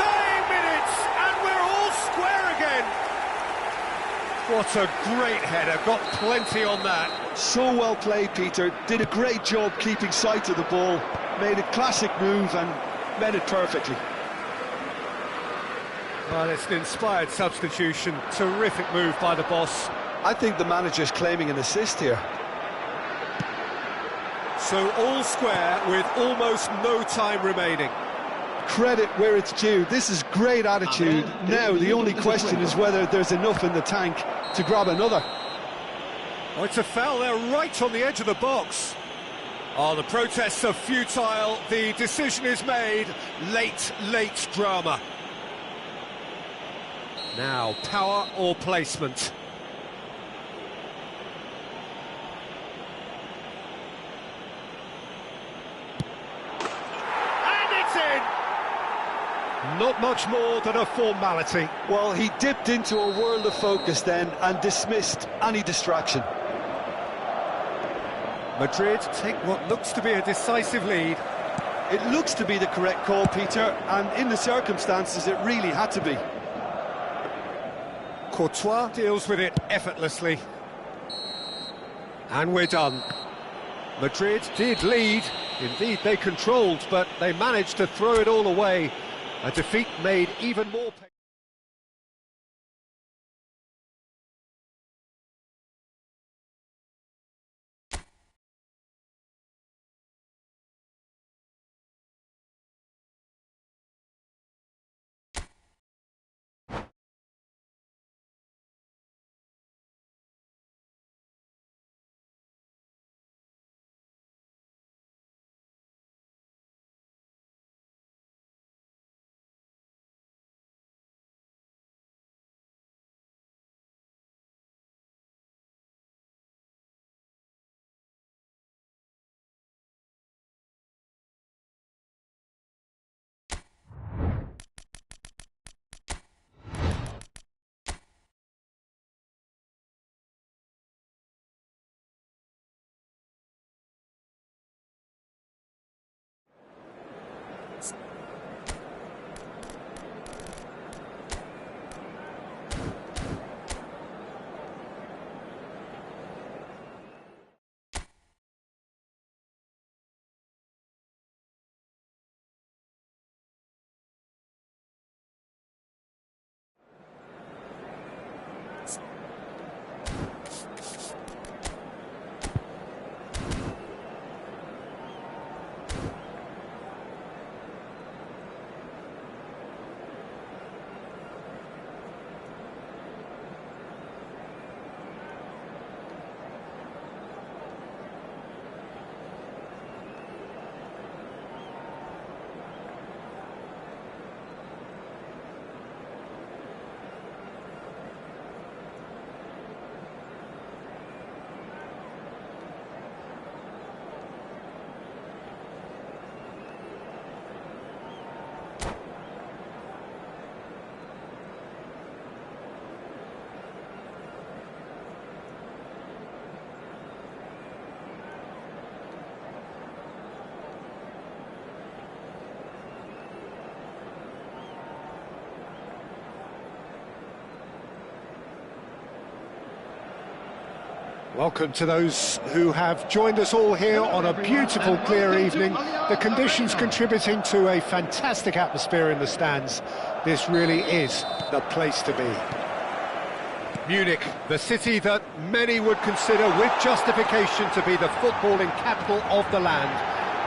30 minutes and we're all square again! What a great header, got plenty on that. So well played, Peter. Did a great job keeping sight of the ball. Made a classic move and Met it perfectly. Well, it's an inspired substitution. Terrific move by the boss. I think the manager's claiming an assist here. So all square with almost no time remaining. Credit where it's due. This is great attitude. Now the only question is whether there's enough in the tank to grab another. Oh, it's a foul there right on the edge of the box. Oh, the protests are futile. The decision is made. Late drama. Now, power or placement? And it's in! Not much more than a formality. Well, he dipped into a world of focus then and dismissed any distraction. Madrid take what looks to be a decisive lead. It looks to be the correct call, Peter, and in the circumstances it really had to be. Courtois deals with it effortlessly. And we're done. Madrid did lead. Indeed, they controlled, but they managed to throw it all away. A defeat made even more painful. Welcome to those who have joined us all here on a beautiful, clear evening. The conditions contributing to a fantastic atmosphere in the stands. This really is the place to be. Munich, the city that many would consider with justification to be the footballing capital of the land.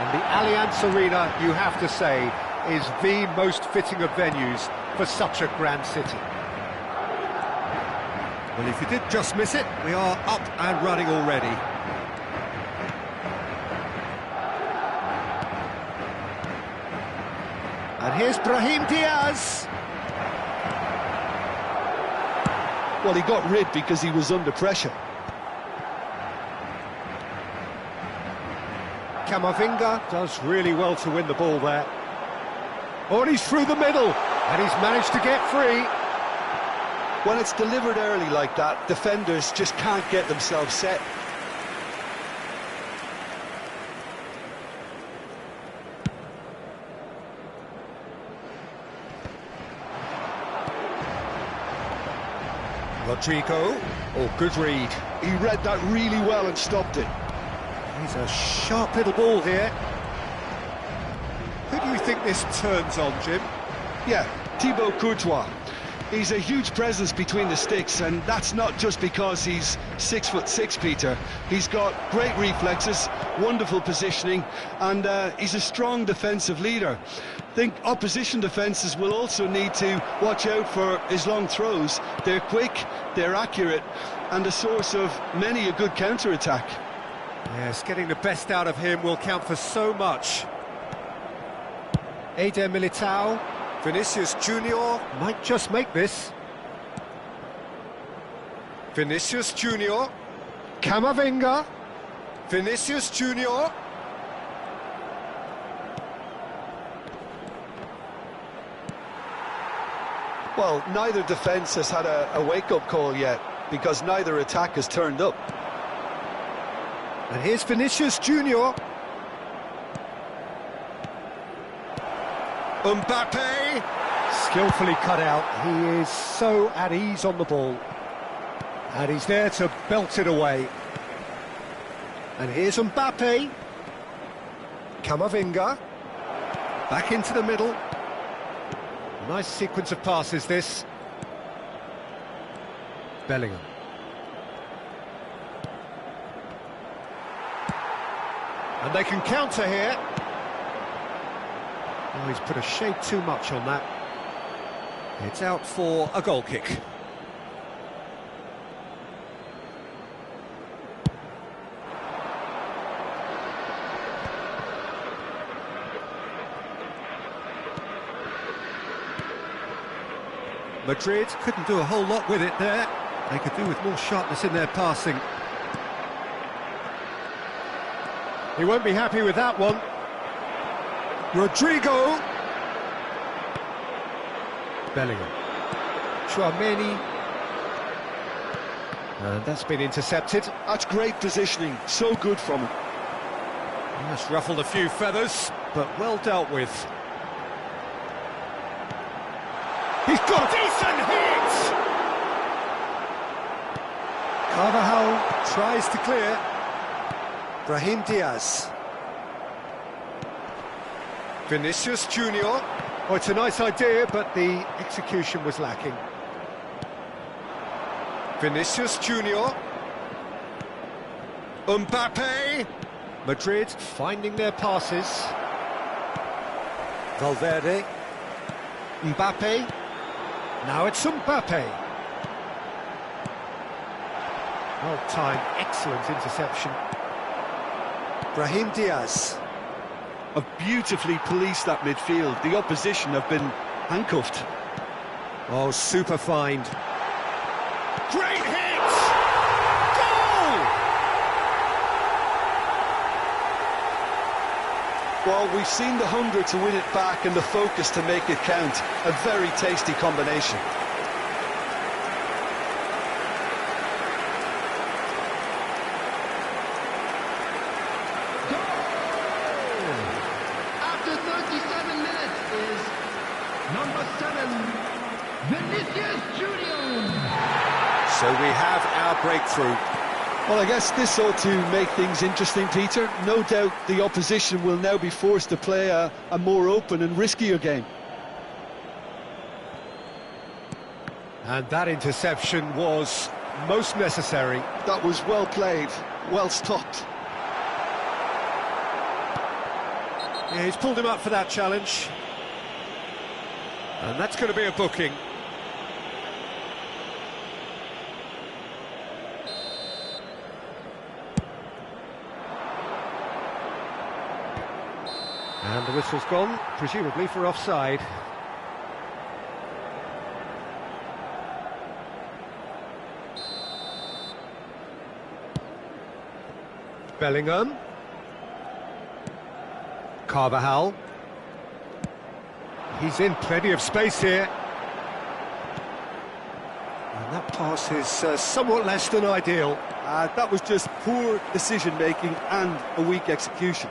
And the Allianz Arena, you have to say, is the most fitting of venues for such a grand city. Well, if you did just miss it, we are up and running already. And here's Brahim Diaz. Well, he got rid because he was under pressure. Camavinga does really well to win the ball there. Oh, and he's through the middle, and he's managed to get free. When it's delivered early like that, defenders just can't get themselves set. Rodrigo. Oh, good read. He read that really well and stopped it. He's a sharp little ball here. Who do do you think this turns on, Jim? Yeah, Thibaut Courtois. He's a huge presence between the sticks, and that's not just because he's 6'6", Peter. He's got great reflexes, wonderful positioning, and he's a strong defensive leader. I think opposition defences will also need to watch out for his long throws. They're quick, they're accurate, and a source of many a good counter-attack. Yes, getting the best out of him will count for so much. Eder Militao, Vinicius Junior might just make this. Vinicius Junior, Camavinga, Vinicius Junior. Well, neither defence has had a wake-up call yet, because neither attack has turned up. And here's Vinicius Junior. Mbappe, skillfully cut out. He is so at ease on the ball. And he's there to belt it away. And here's Mbappe. Camavinga. Back into the middle. Nice sequence of passes, this. Bellingham. And they can counter here. Oh, he's put a shade too much on that. It's out for a goal kick. Madrid couldn't do a whole lot with it there. They could do with more sharpness in their passing. He won't be happy with that one. Rodrigo. Bellingham. Chouameni. And that's been intercepted. That's great positioning, so good from him. Just ruffled a few feathers, but well dealt with. He's got a decent hit! Carvajal tries to clear. Brahim Diaz. Vinicius Junior. Oh, it's a nice idea, but the execution was lacking. Vinicius Junior. Mbappe. Madrid finding their passes. Valverde. Mbappe. Now it's Mbappe. Well timed, excellent interception. Brahim Diaz. Have beautifully policed that midfield. The opposition have been handcuffed. Oh, super find. Great hit! Goal! Well, we've seen the hunger to win it back and the focus to make it count. A very tasty combination. After 37 minutes is number 7, Vinicius Junior. So we have our breakthrough. Well, I guess this ought to make things interesting, Peter. No doubt the opposition will now be forced to play a more open and riskier game. And that interception was most necessary. That was well played, well stopped. Yeah, he's pulled him up for that challenge. And that's going to be a booking. And the whistle's gone, presumably for offside. Bellingham. Carvajal. He's in plenty of space here. And that pass is somewhat less than ideal. That was just poor decision-making and a weak execution.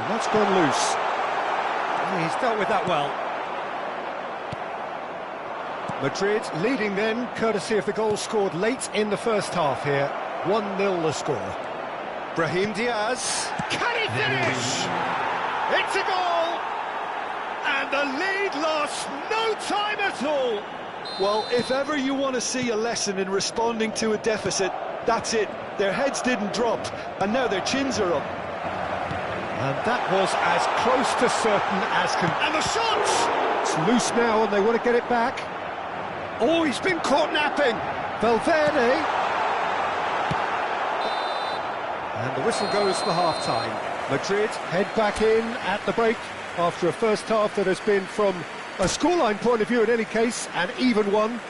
And that's gone loose. Yeah, he's dealt with that well. Madrid leading then, courtesy of the goal scored late in the first half here. 1-0 the score. Brahim Diaz. Can he finish? It's a goal! And the lead lost no time at all! Well, if ever you want to see a lesson in responding to a deficit, that's it. Their heads didn't drop, and now their chins are up. And that was as close to certain as can... And the shot! It's loose now and they want to get it back. Oh, he's been caught napping. Valverde. And the whistle goes for half-time. Madrid head back in at the break after a first half that has been, from a scoreline point of view in any case, an even one.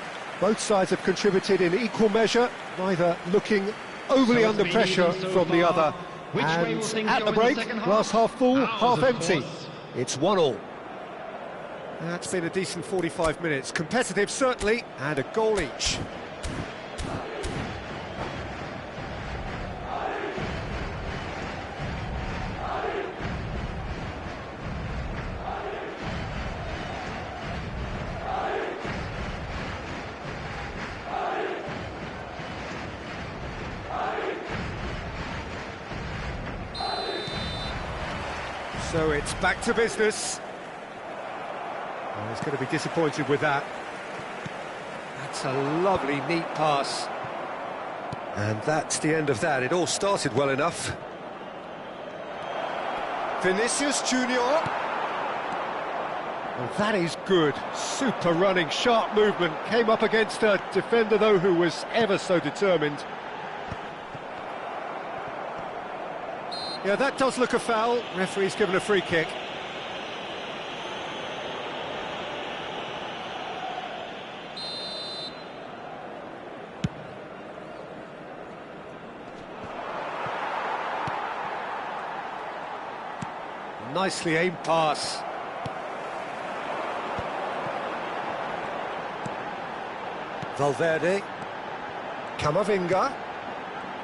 Both sides have contributed in equal measure, neither looking overly under pressure from the other. And at the break, glass half full, half empty. It's 1-1. That's been a decent 45 minutes. Competitive, certainly, and a goal each. So it's back to business. Oh, he's going to be disappointed with that. That's a lovely, neat pass. And that's the end of that. It all started well enough. Vinicius Junior. Well, that is good. Super running, sharp movement. Came up against a defender, though, who was ever so determined. Yeah, that does look a foul. Referee's given a free kick. Nicely aimed pass. Valverde. Camavinga.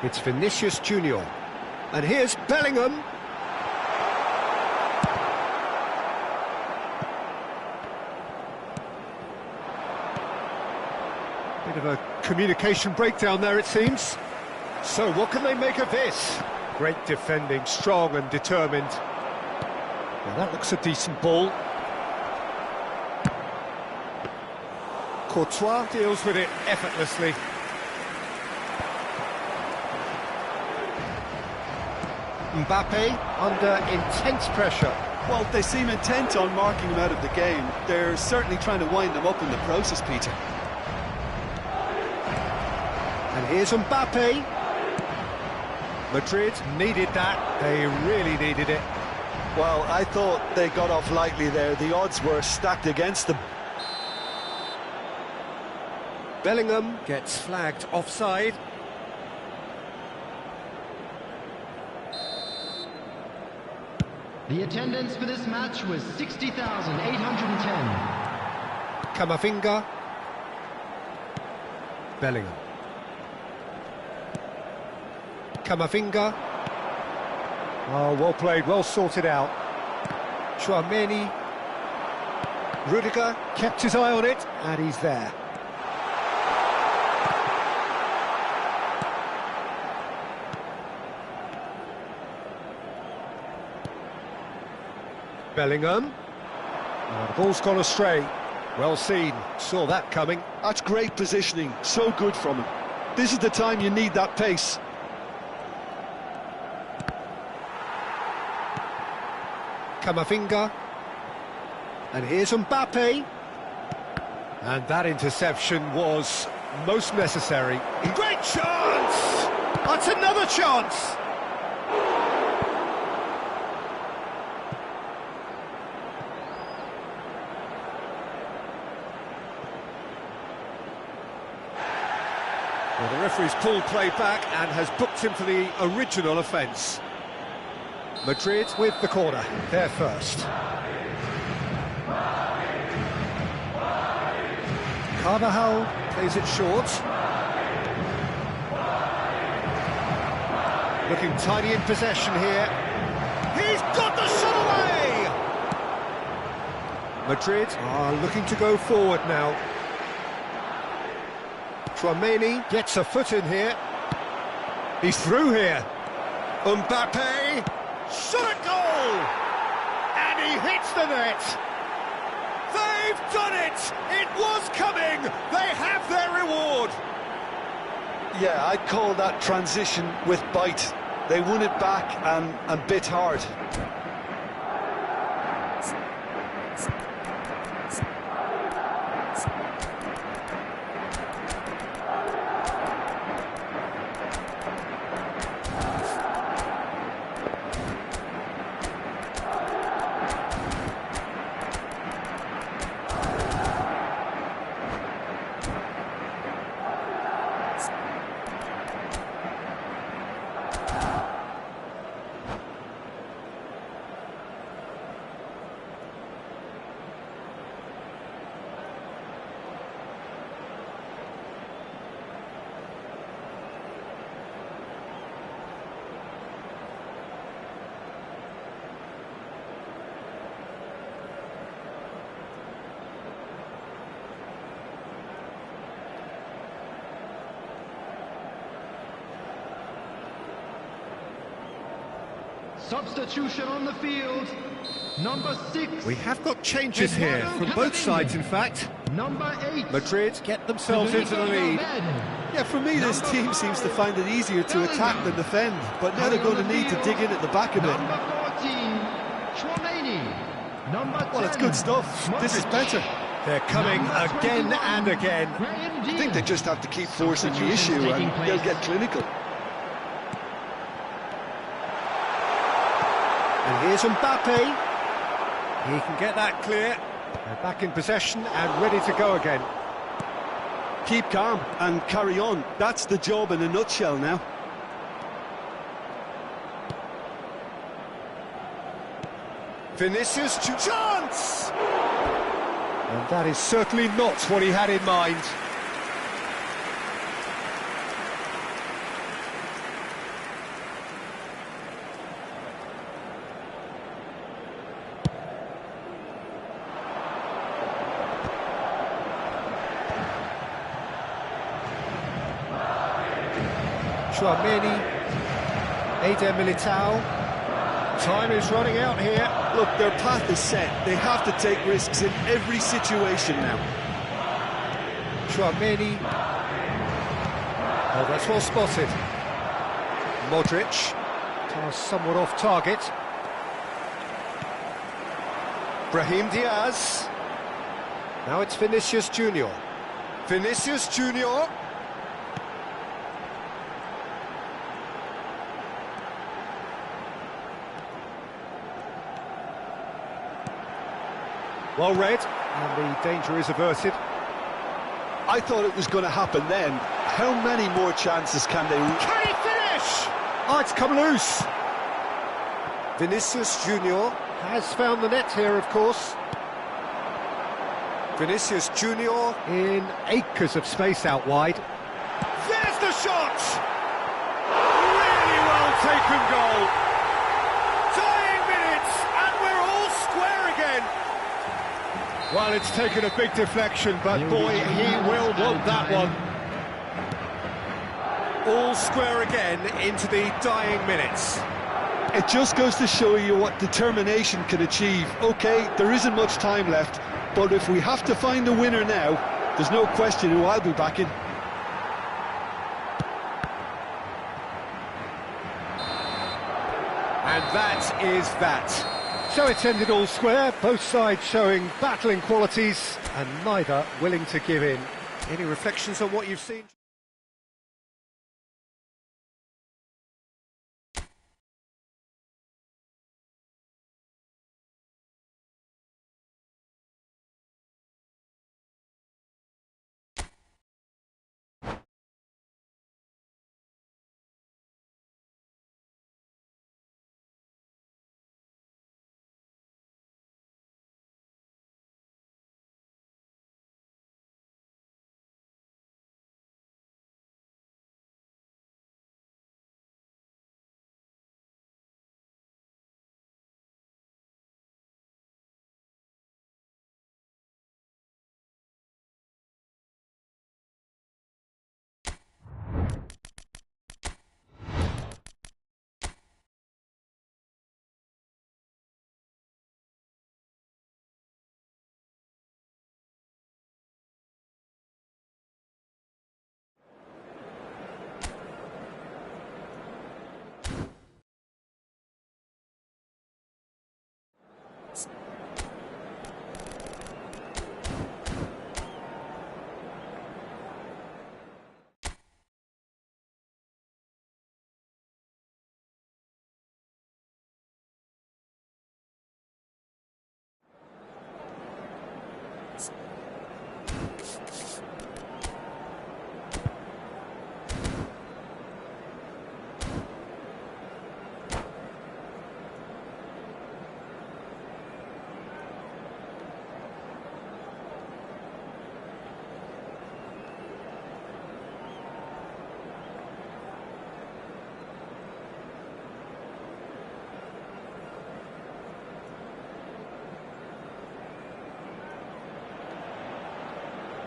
It's Vinicius Junior. And here's Bellingham. Bit of a communication breakdown there, it seems. So what can they make of this? Great defending, strong and determined. Now that looks a decent ball. Courtois deals with it effortlessly. Mbappe under intense pressure. Well, they seem intent on marking him out of the game. They're certainly trying to wind him up in the process, Peter. And here's Mbappe. Madrid needed that. They really needed it. Well, I thought they got off lightly there. The odds were stacked against them. Bellingham gets flagged offside. The attendance for this match was 60,810. Camavinga. Bellingham. Camavinga. Oh, well played, well sorted out. Tchouaméni. Rudiger kept his eye on it, and he's there. Bellingham. Oh, the ball's gone astray. Well seen, saw that coming. That's great positioning, so good from him. This is the time you need that pace. Camavinga. And here's Mbappe. And that interception was most necessary. Great chance! That's another chance! Well, the referee's pulled play back and has booked him for the original offence. Madrid with the corner, they're first. Carvajal plays it short. Looking tidy in possession here. He's got the shot away! Madrid are looking to go forward now. Tchouaméni gets a foot in here. He's through here. Mbappe, shot at goal! he hits the net! They've done it! It was coming! They have their reward! Yeah, I'd call that transition with bite. They won it back and bit hard. Substitution on the field. Number 6. We have got changes here from both sides, in fact. Number 8. Madrid get themselves into the lead. Yeah, for me, this team seems to find it easier to attack than defend, but now they're going to need to dig in at the back a bit. Number 14. Chouameni. Number 10. Well, it's good stuff. This is better. They're coming again and again. I think they just have to keep forcing the issue and they'll get clinical. And here's Mbappe. He can get that clear. They're back in possession and ready to go again. Keep calm and carry on. That's the job in a nutshell now. Vinicius, chance! And that is certainly not what he had in mind. Chouameni, Eder Militao. Time is running out here. Look, their path is set. They have to take risks in every situation now. Chouameni. Oh, that's well spotted. Modric. Pass somewhat off target. Brahim Diaz. Now it's Vinicius Junior. Vinicius Junior. Well read, and the danger is averted. I thought it was going to happen then. How many more chances can they... Can he finish? Oh, it's come loose. Vinicius Junior has found the net here, of course. Vinicius Junior in acres of space out wide. There's the shot! Really well taken goal. Dying minutes, and we're all square again. Well, it's taken a big deflection, but boy, he will want that one. All square again into the dying minutes. It just goes to show you what determination can achieve. OK, there isn't much time left, but if we have to find a winner now, there's no question who I'll be backing. And that is that. So it's ended all square, both sides showing battling qualities and neither willing to give in. Any reflections on what you've seen?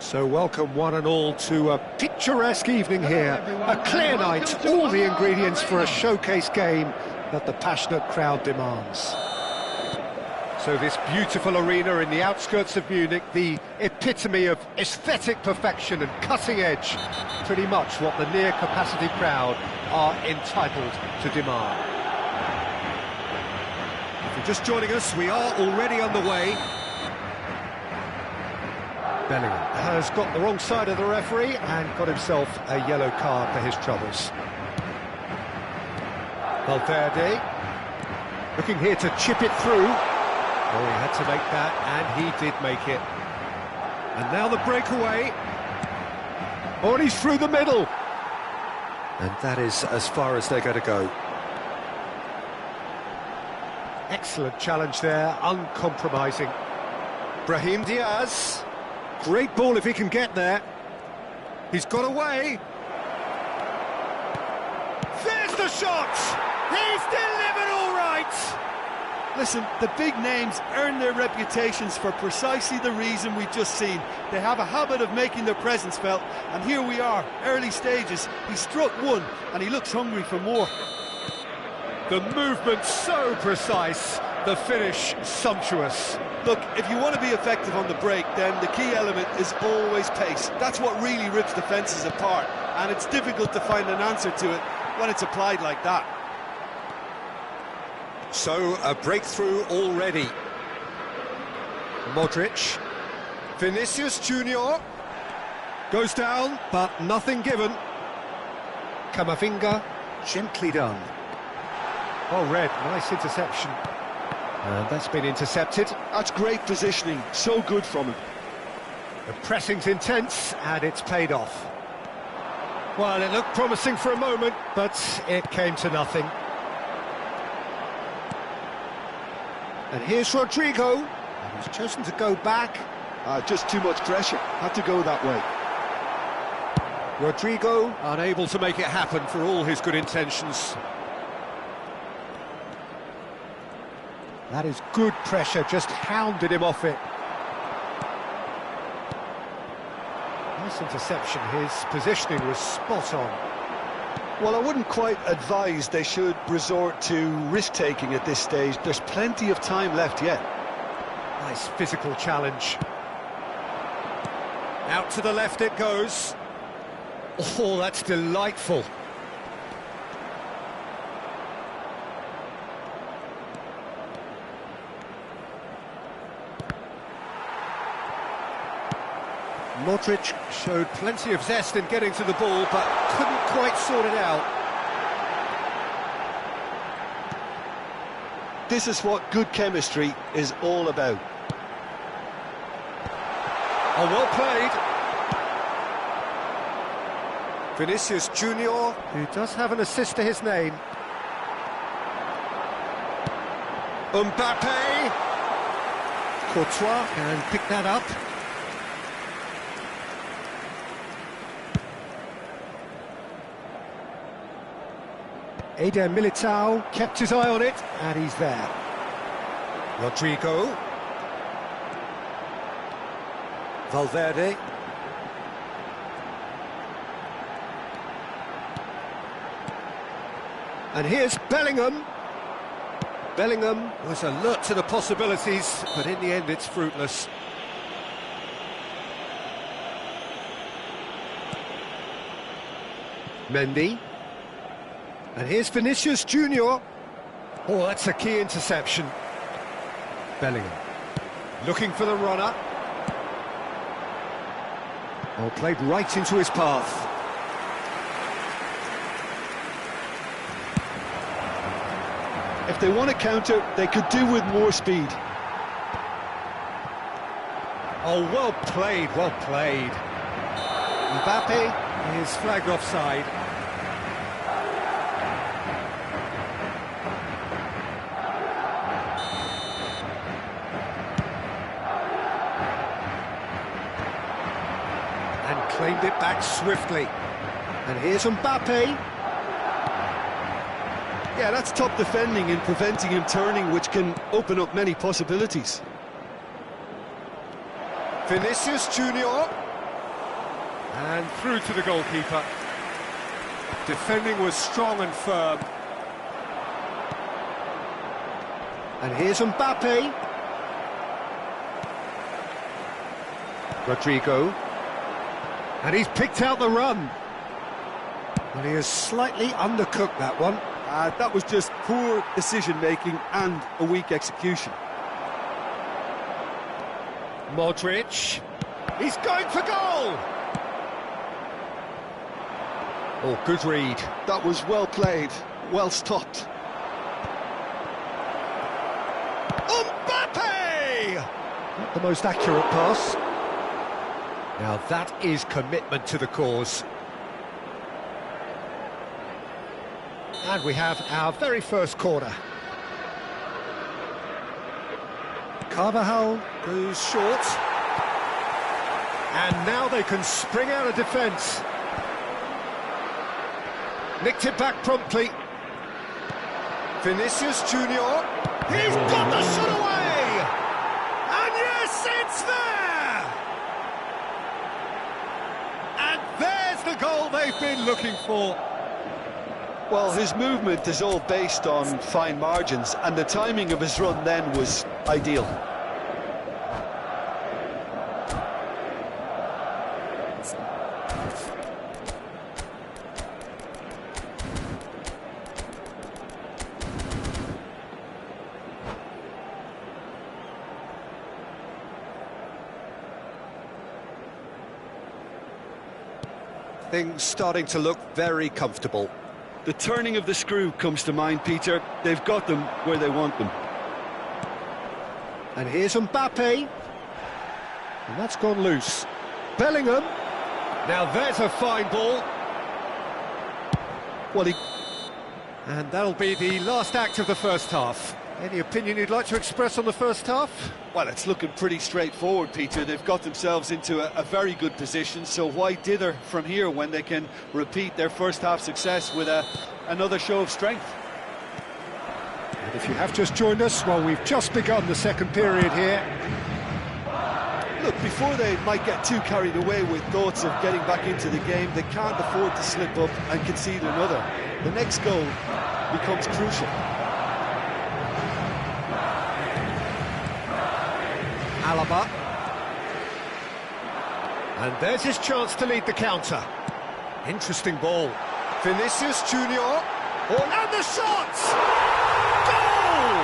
So welcome one and all to a picturesque evening here. A clear night, all the ingredients for a showcase game that the passionate crowd demands. So this beautiful arena in the outskirts of Munich, the epitome of aesthetic perfection and cutting edge, pretty much what the near-capacity crowd are entitled to demand. If you're just joining us, we are already underway. Bellingham has got the wrong side of the referee and got himself a yellow card for his troubles. Valverde looking here to chip it through. Oh, he had to make that, and he did make it. And now the breakaway. Oh, and he's through the middle. And that is as far as they're going to go. Excellent challenge there, uncompromising. Brahim Diaz. Great ball if he can get there. He's got away. There's the shot! He's delivered all right! Listen, the big names earn their reputations for precisely the reason we've just seen. They have a habit of making their presence felt, and here we are, early stages. He struck one, and he looks hungry for more. The movement so precise, the finish sumptuous. Look, if you want to be effective on the break, then the key element is always pace. That's what really rips defences apart, and it's difficult to find an answer to it when it's applied like that. So, a breakthrough already. Modric. Vinicius Junior goes down, but nothing given. Camavinga, gently done. Oh, Red, nice interception. And that's been intercepted. That's great positioning, so good from him. The pressing's intense, and it's paid off. Well, it looked promising for a moment, but it came to nothing. And here's Rodrigo, and he's chosen to go back. Just too much pressure, had to go that way. Rodrigo unable to make it happen for all his good intentions. That is good pressure, just hounded him off it. Nice interception, his positioning was spot on. Well, I wouldn't quite advise they should resort to risk-taking at this stage. There's plenty of time left yet. Nice physical challenge. Out to the left it goes. Oh, that's delightful. Modric showed plenty of zest in getting to the ball, but couldn't quite sort it out. This is what good chemistry is all about. Oh, well played. Vinicius Junior, who does have an assist to his name. Mbappe. Courtois can pick that up. Eder Militao kept his eye on it, and he's there. Rodrigo. Valverde. And here's Bellingham. Bellingham was alert to the possibilities, but in the end it's fruitless. Mendy. And here's Vinicius Junior. Oh, that's a key interception. Bellingham looking for the runner. Oh, played right into his path. If they want to counter, they could do with more speed. Oh, well played, well played. Mbappe is flagged offside. And claimed it back swiftly. And here's Mbappe. Yeah, that's top defending and preventing him turning, which can open up many possibilities. Vinicius Junior. And through to the goalkeeper. Defending was strong and firm. And here's Mbappe. Rodrigo. And he's picked out the run. And he has slightly undercooked that one. That was just poor decision-making and a weak execution. Modric. He's going for goal! Oh, good read. That was well played, well stopped. Mbappe! Not the most accurate pass. Now that is commitment to the cause. And we have our very first corner. Carvajal goes short. And now they can spring out of defence. Nicked it back promptly. Vinicius Junior. He's got the shot away! And yes, it's there! And there's the goal they've been looking for. Well, his movement is all based on fine margins, and the timing of his run then was ideal. Things starting to look very comfortable. The turning of the screw comes to mind, Peter. They've got them where they want them. And here's Mbappe. And that's gone loose. Bellingham. Now there's a fine ball. Well, And that'll be the last act of the first half. Any opinion you'd like to express on the first half? Well, it's looking pretty straightforward, Peter. They've got themselves into a very good position, so why dither from here when they can repeat their first half success with another show of strength? And if you have just joined us, well, we've just begun the second period here. Look, before they might get too carried away with thoughts of getting back into the game, they can't afford to slip up and concede another. The next goal becomes crucial. Alaba. And there's his chance to lead the counter. Interesting ball. Vinicius Junior. Oh, and the shot! Goal!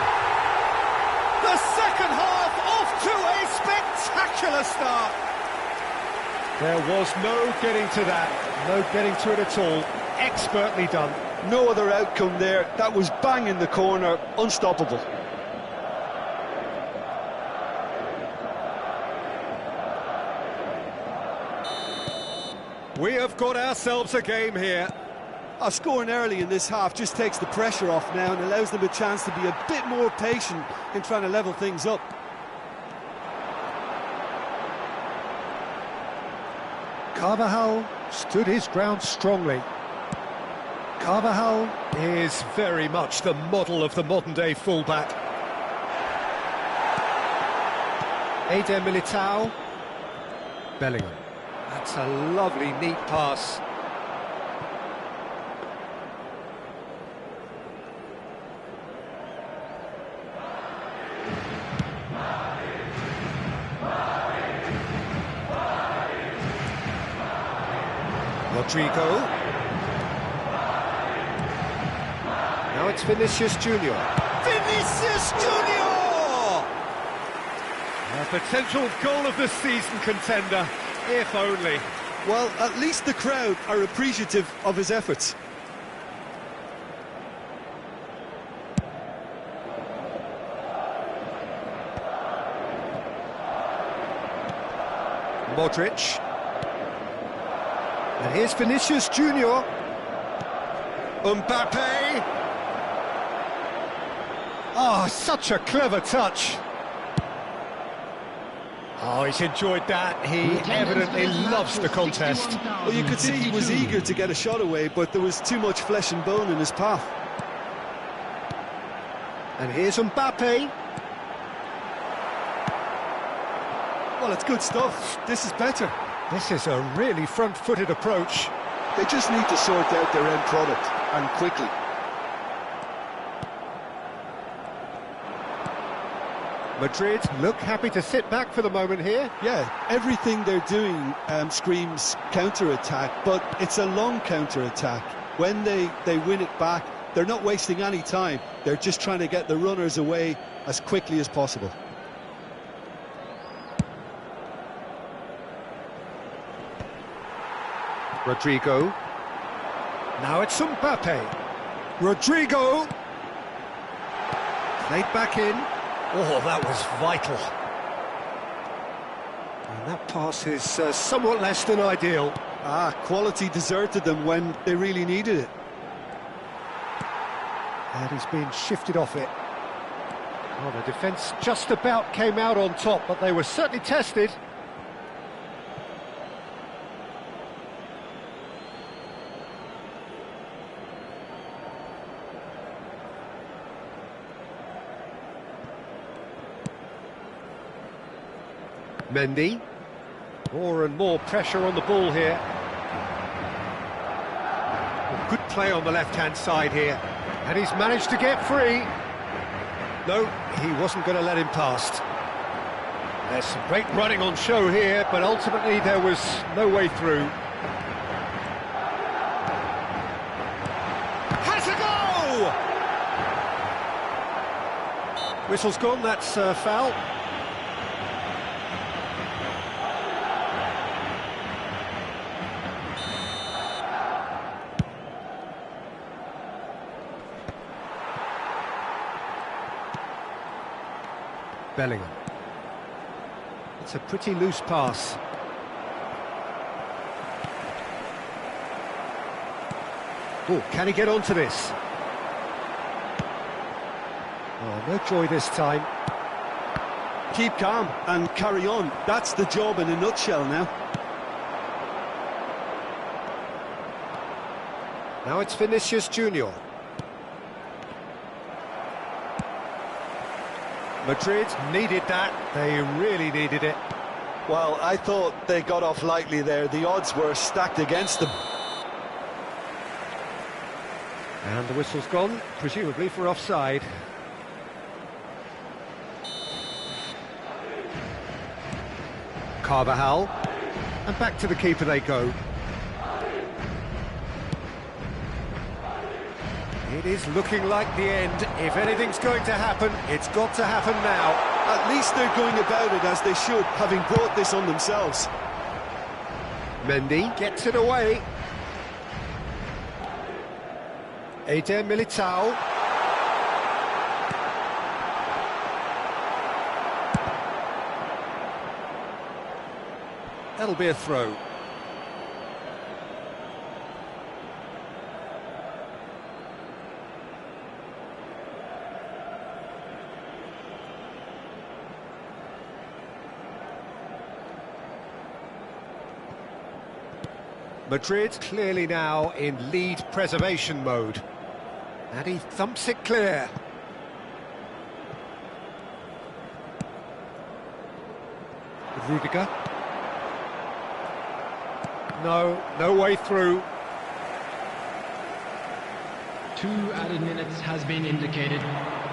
The second half off to a spectacular start. There was no getting to that. No getting to it at all. Expertly done. No other outcome there. That was bang in the corner. Unstoppable. We have got ourselves a game here. Scoring early in this half just takes the pressure off now and allows them a chance to be a bit more patient in trying to level things up. Carvajal stood his ground strongly. Carvajal is very much the model of the modern-day fullback. Eder Militao. Bellingham. That's a lovely, neat pass. Rodrigo. Now it's Vinicius Junior. Vinicius Junior! A potential goal of the season contender, if only. Well, at least the crowd are appreciative of his efforts. Modric. And here's Vinicius Junior. Mbappe. Oh, such a clever touch. Oh, he's enjoyed that. He evidently loves the contest. Well, you could see he was eager to get a shot away, but there was too much flesh and bone in his path. And here's Mbappe. Well, it's good stuff. This is better. This is a really front-footed approach. They just need to sort out their end product, and quickly. Madrid look happy to sit back for the moment here. Yeah, everything they're doing screams counter-attack, but it's a long counter-attack. When they win it back, they're not wasting any time. They're just trying to get the runners away as quickly as possible. Rodrigo. Now it's Mbappe. Rodrigo. Played back in. Oh, that was vital. And that pass is somewhat less than ideal. Quality deserted them when they really needed it. And he's been shifted off it. Oh, the defence just about came out on top, but they were certainly tested. Mendy. More and more pressure on the ball here. Well, good play on the left-hand side here. And he's managed to get free. No, he wasn't going to let him past. There's some great running on show here, but ultimately there was no way through. Has a goal! Whistle's gone, that's foul. Bellingham. It's a pretty loose pass. Oh, can he get onto this? Oh, no joy this time. Keep calm and carry on. That's the job in a nutshell now. Now it's Vinicius Junior. Madrid needed that, they really needed it. Well, I thought they got off lightly there. The odds were stacked against them. And the whistle's gone, presumably for offside. Carvajal, and back to the keeper they go. It is looking like the end. If anything's going to happen, it's got to happen now. At least they're going about it as they should, having brought this on themselves. Mendy gets it away. Eder Militao. That'll be a throw. Madrid clearly now in lead preservation mode. And he thumps it clear. Rudiger. No way through. 2 added minutes has been indicated.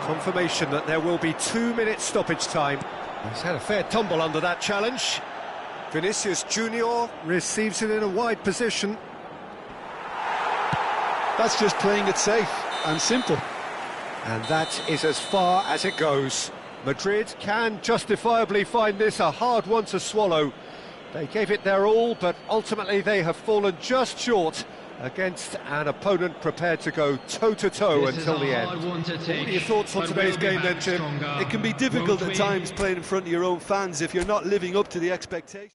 Confirmation that there will be 2 minutes stoppage time. He's had a fair tumble under that challenge. Vinicius Junior receives it in a wide position. That's just playing it safe and simple. And that is as far as it goes. Madrid can justifiably find this a hard one to swallow. They gave it their all, but ultimately they have fallen just short against an opponent prepared to go toe-to-toe until the end. What are your thoughts on today's game then, Jim? It can be difficult at times playing in front of your own fans if you're not living up to the expectations.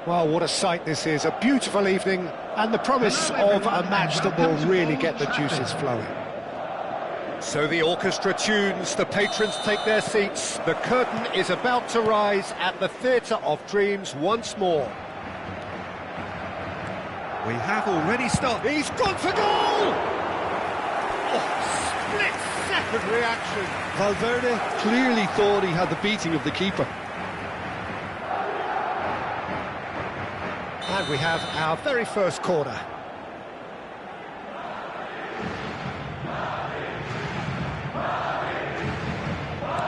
Well, what a sight this is, a beautiful evening, and the promise of a match that will really get the juices flowing. So the orchestra tunes, the patrons take their seats, the curtain is about to rise at the Theatre of Dreams once more. We have already started. He's gone for goal! Oh, split-second reaction. Valverde clearly thought he had the beating of the keeper. And we have our very first corner.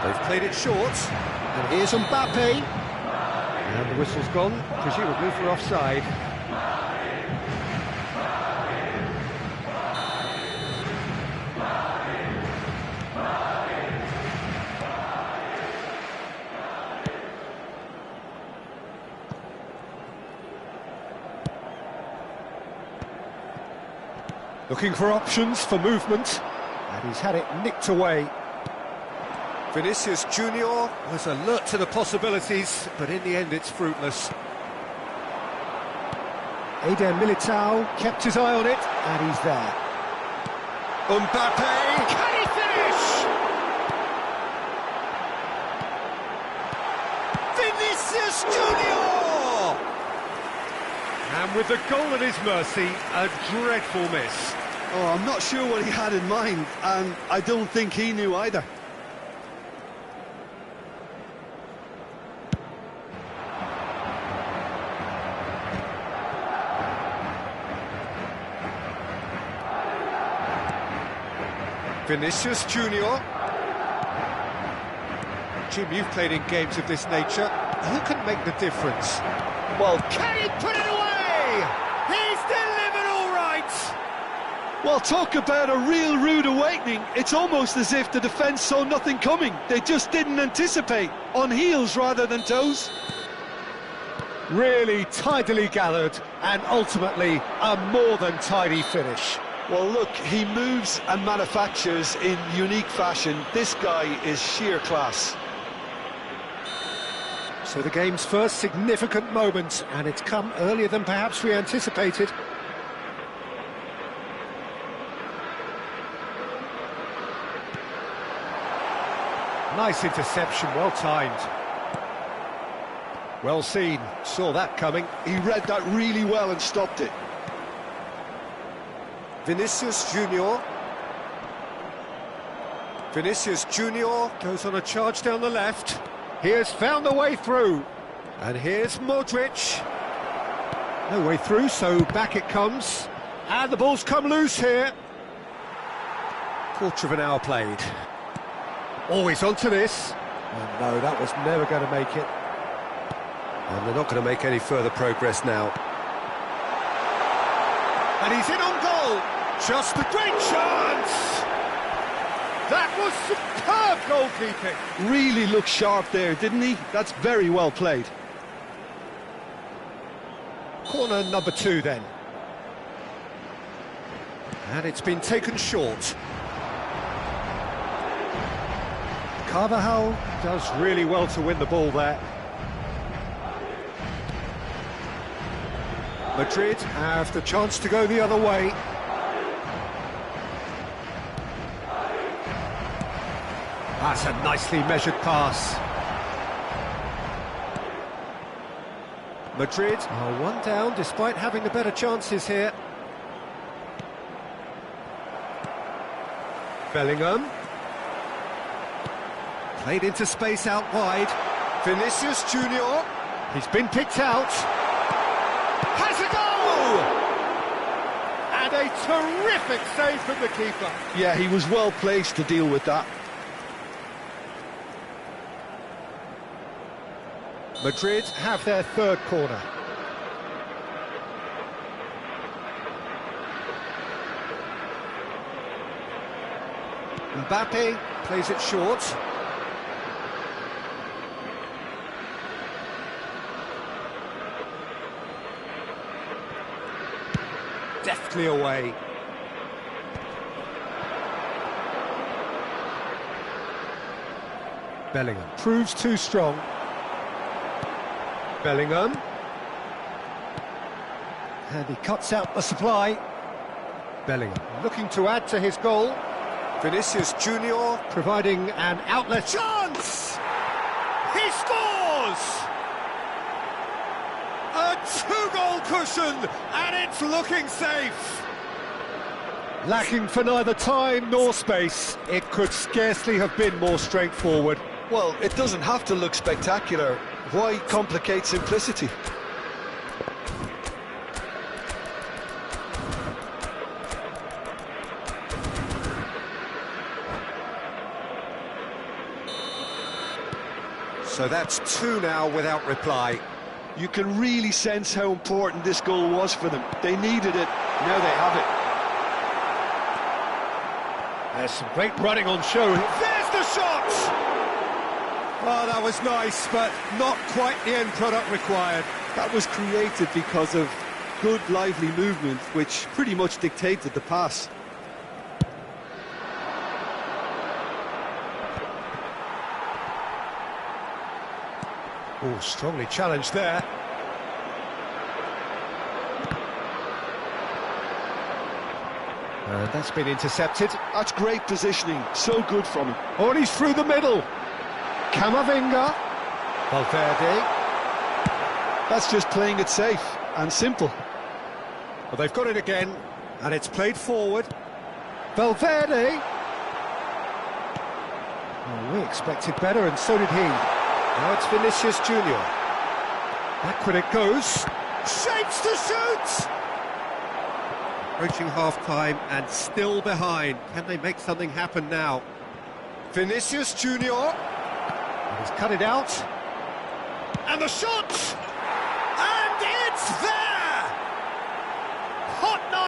They've played it short, and here's Mbappe. And the whistle's gone, presumably for offside. Looking for options for movement, and he's had it nicked away. Vinicius Junior was alert to the possibilities, but in the end it's fruitless. Eder Militao kept his eye on it, and he's there. Mbappe, can he finish? Vinicius Junior! And with the goal at his mercy, a dreadful miss. Oh, I'm not sure what he had in mind, and I don't think he knew either. Vinicius Junior. Jim, you've played in games of this nature. Who can make the difference? Well, Can he put it away? He's delivered all right! well, talk about a real rude awakening. It's almost as if the defence saw nothing coming. They just didn't anticipate, on heels rather than toes. Really tidily gathered, and ultimately a more than tidy finish. Well, look, he moves and manufactures in unique fashion. This guy is sheer class. So the game's first significant moment, and it's come earlier than perhaps we anticipated. Nice interception, well timed. Well seen, saw that coming. He read that really well and stopped it. Vinicius Junior. Vinicius Junior goes on a charge down the left. He has found a way through. And here's Modric. No way through, so back it comes. And the ball's come loose here. Quarter of an hour played. Always onto this. And no, that was never going to make it. And they're not going to make any further progress now. And he's in on goal. Just a great chance! That was superb goalkeeping. Really looked sharp there, didn't he? That's very well played. Corner number 2 then. And it's been taken short. Carvajal does really well to win the ball there. Madrid have the chance to go the other way. That's a nicely measured pass. Madrid are one down despite having the better chances here. Bellingham. Played into space out wide. Vinicius Junior. He's been picked out. Has a goal! And a terrific save from the keeper. Yeah, he was well placed to deal with that. Madrid have their third corner. Mbappe plays it short. Deftly away. Bellingham proves too strong. Bellingham. And he cuts out the supply. Bellingham looking to add to his goal. Vinicius Junior providing an outlet. Chance! He scores! A two-goal cushion, and it's looking safe. Lacking for neither time nor space, it could scarcely have been more straightforward. Well, it doesn't have to look spectacular. Why complicate simplicity? So that's two now without reply. You can really sense how important this goal was for them. They needed it, now they have it. There's some great running on show. There's the shot! Oh, that was nice, but not quite the end product required. That was created because of good, lively movement, which pretty much dictated the pass. Oh, strongly challenged there. And that's been intercepted. That's great positioning, so good from him. Oh, and he's through the middle. Camavinga. Valverde. That's just playing it safe and simple. Well, they've got it again, and it's played forward. Valverde. Oh, we expected better, and so did he. Now it's Vinicius Junior. Backward it goes. Shapes to shoot! Approaching half-time and still behind. Can they make something happen now? Vinicius Junior. And he's cut it out. And the shot!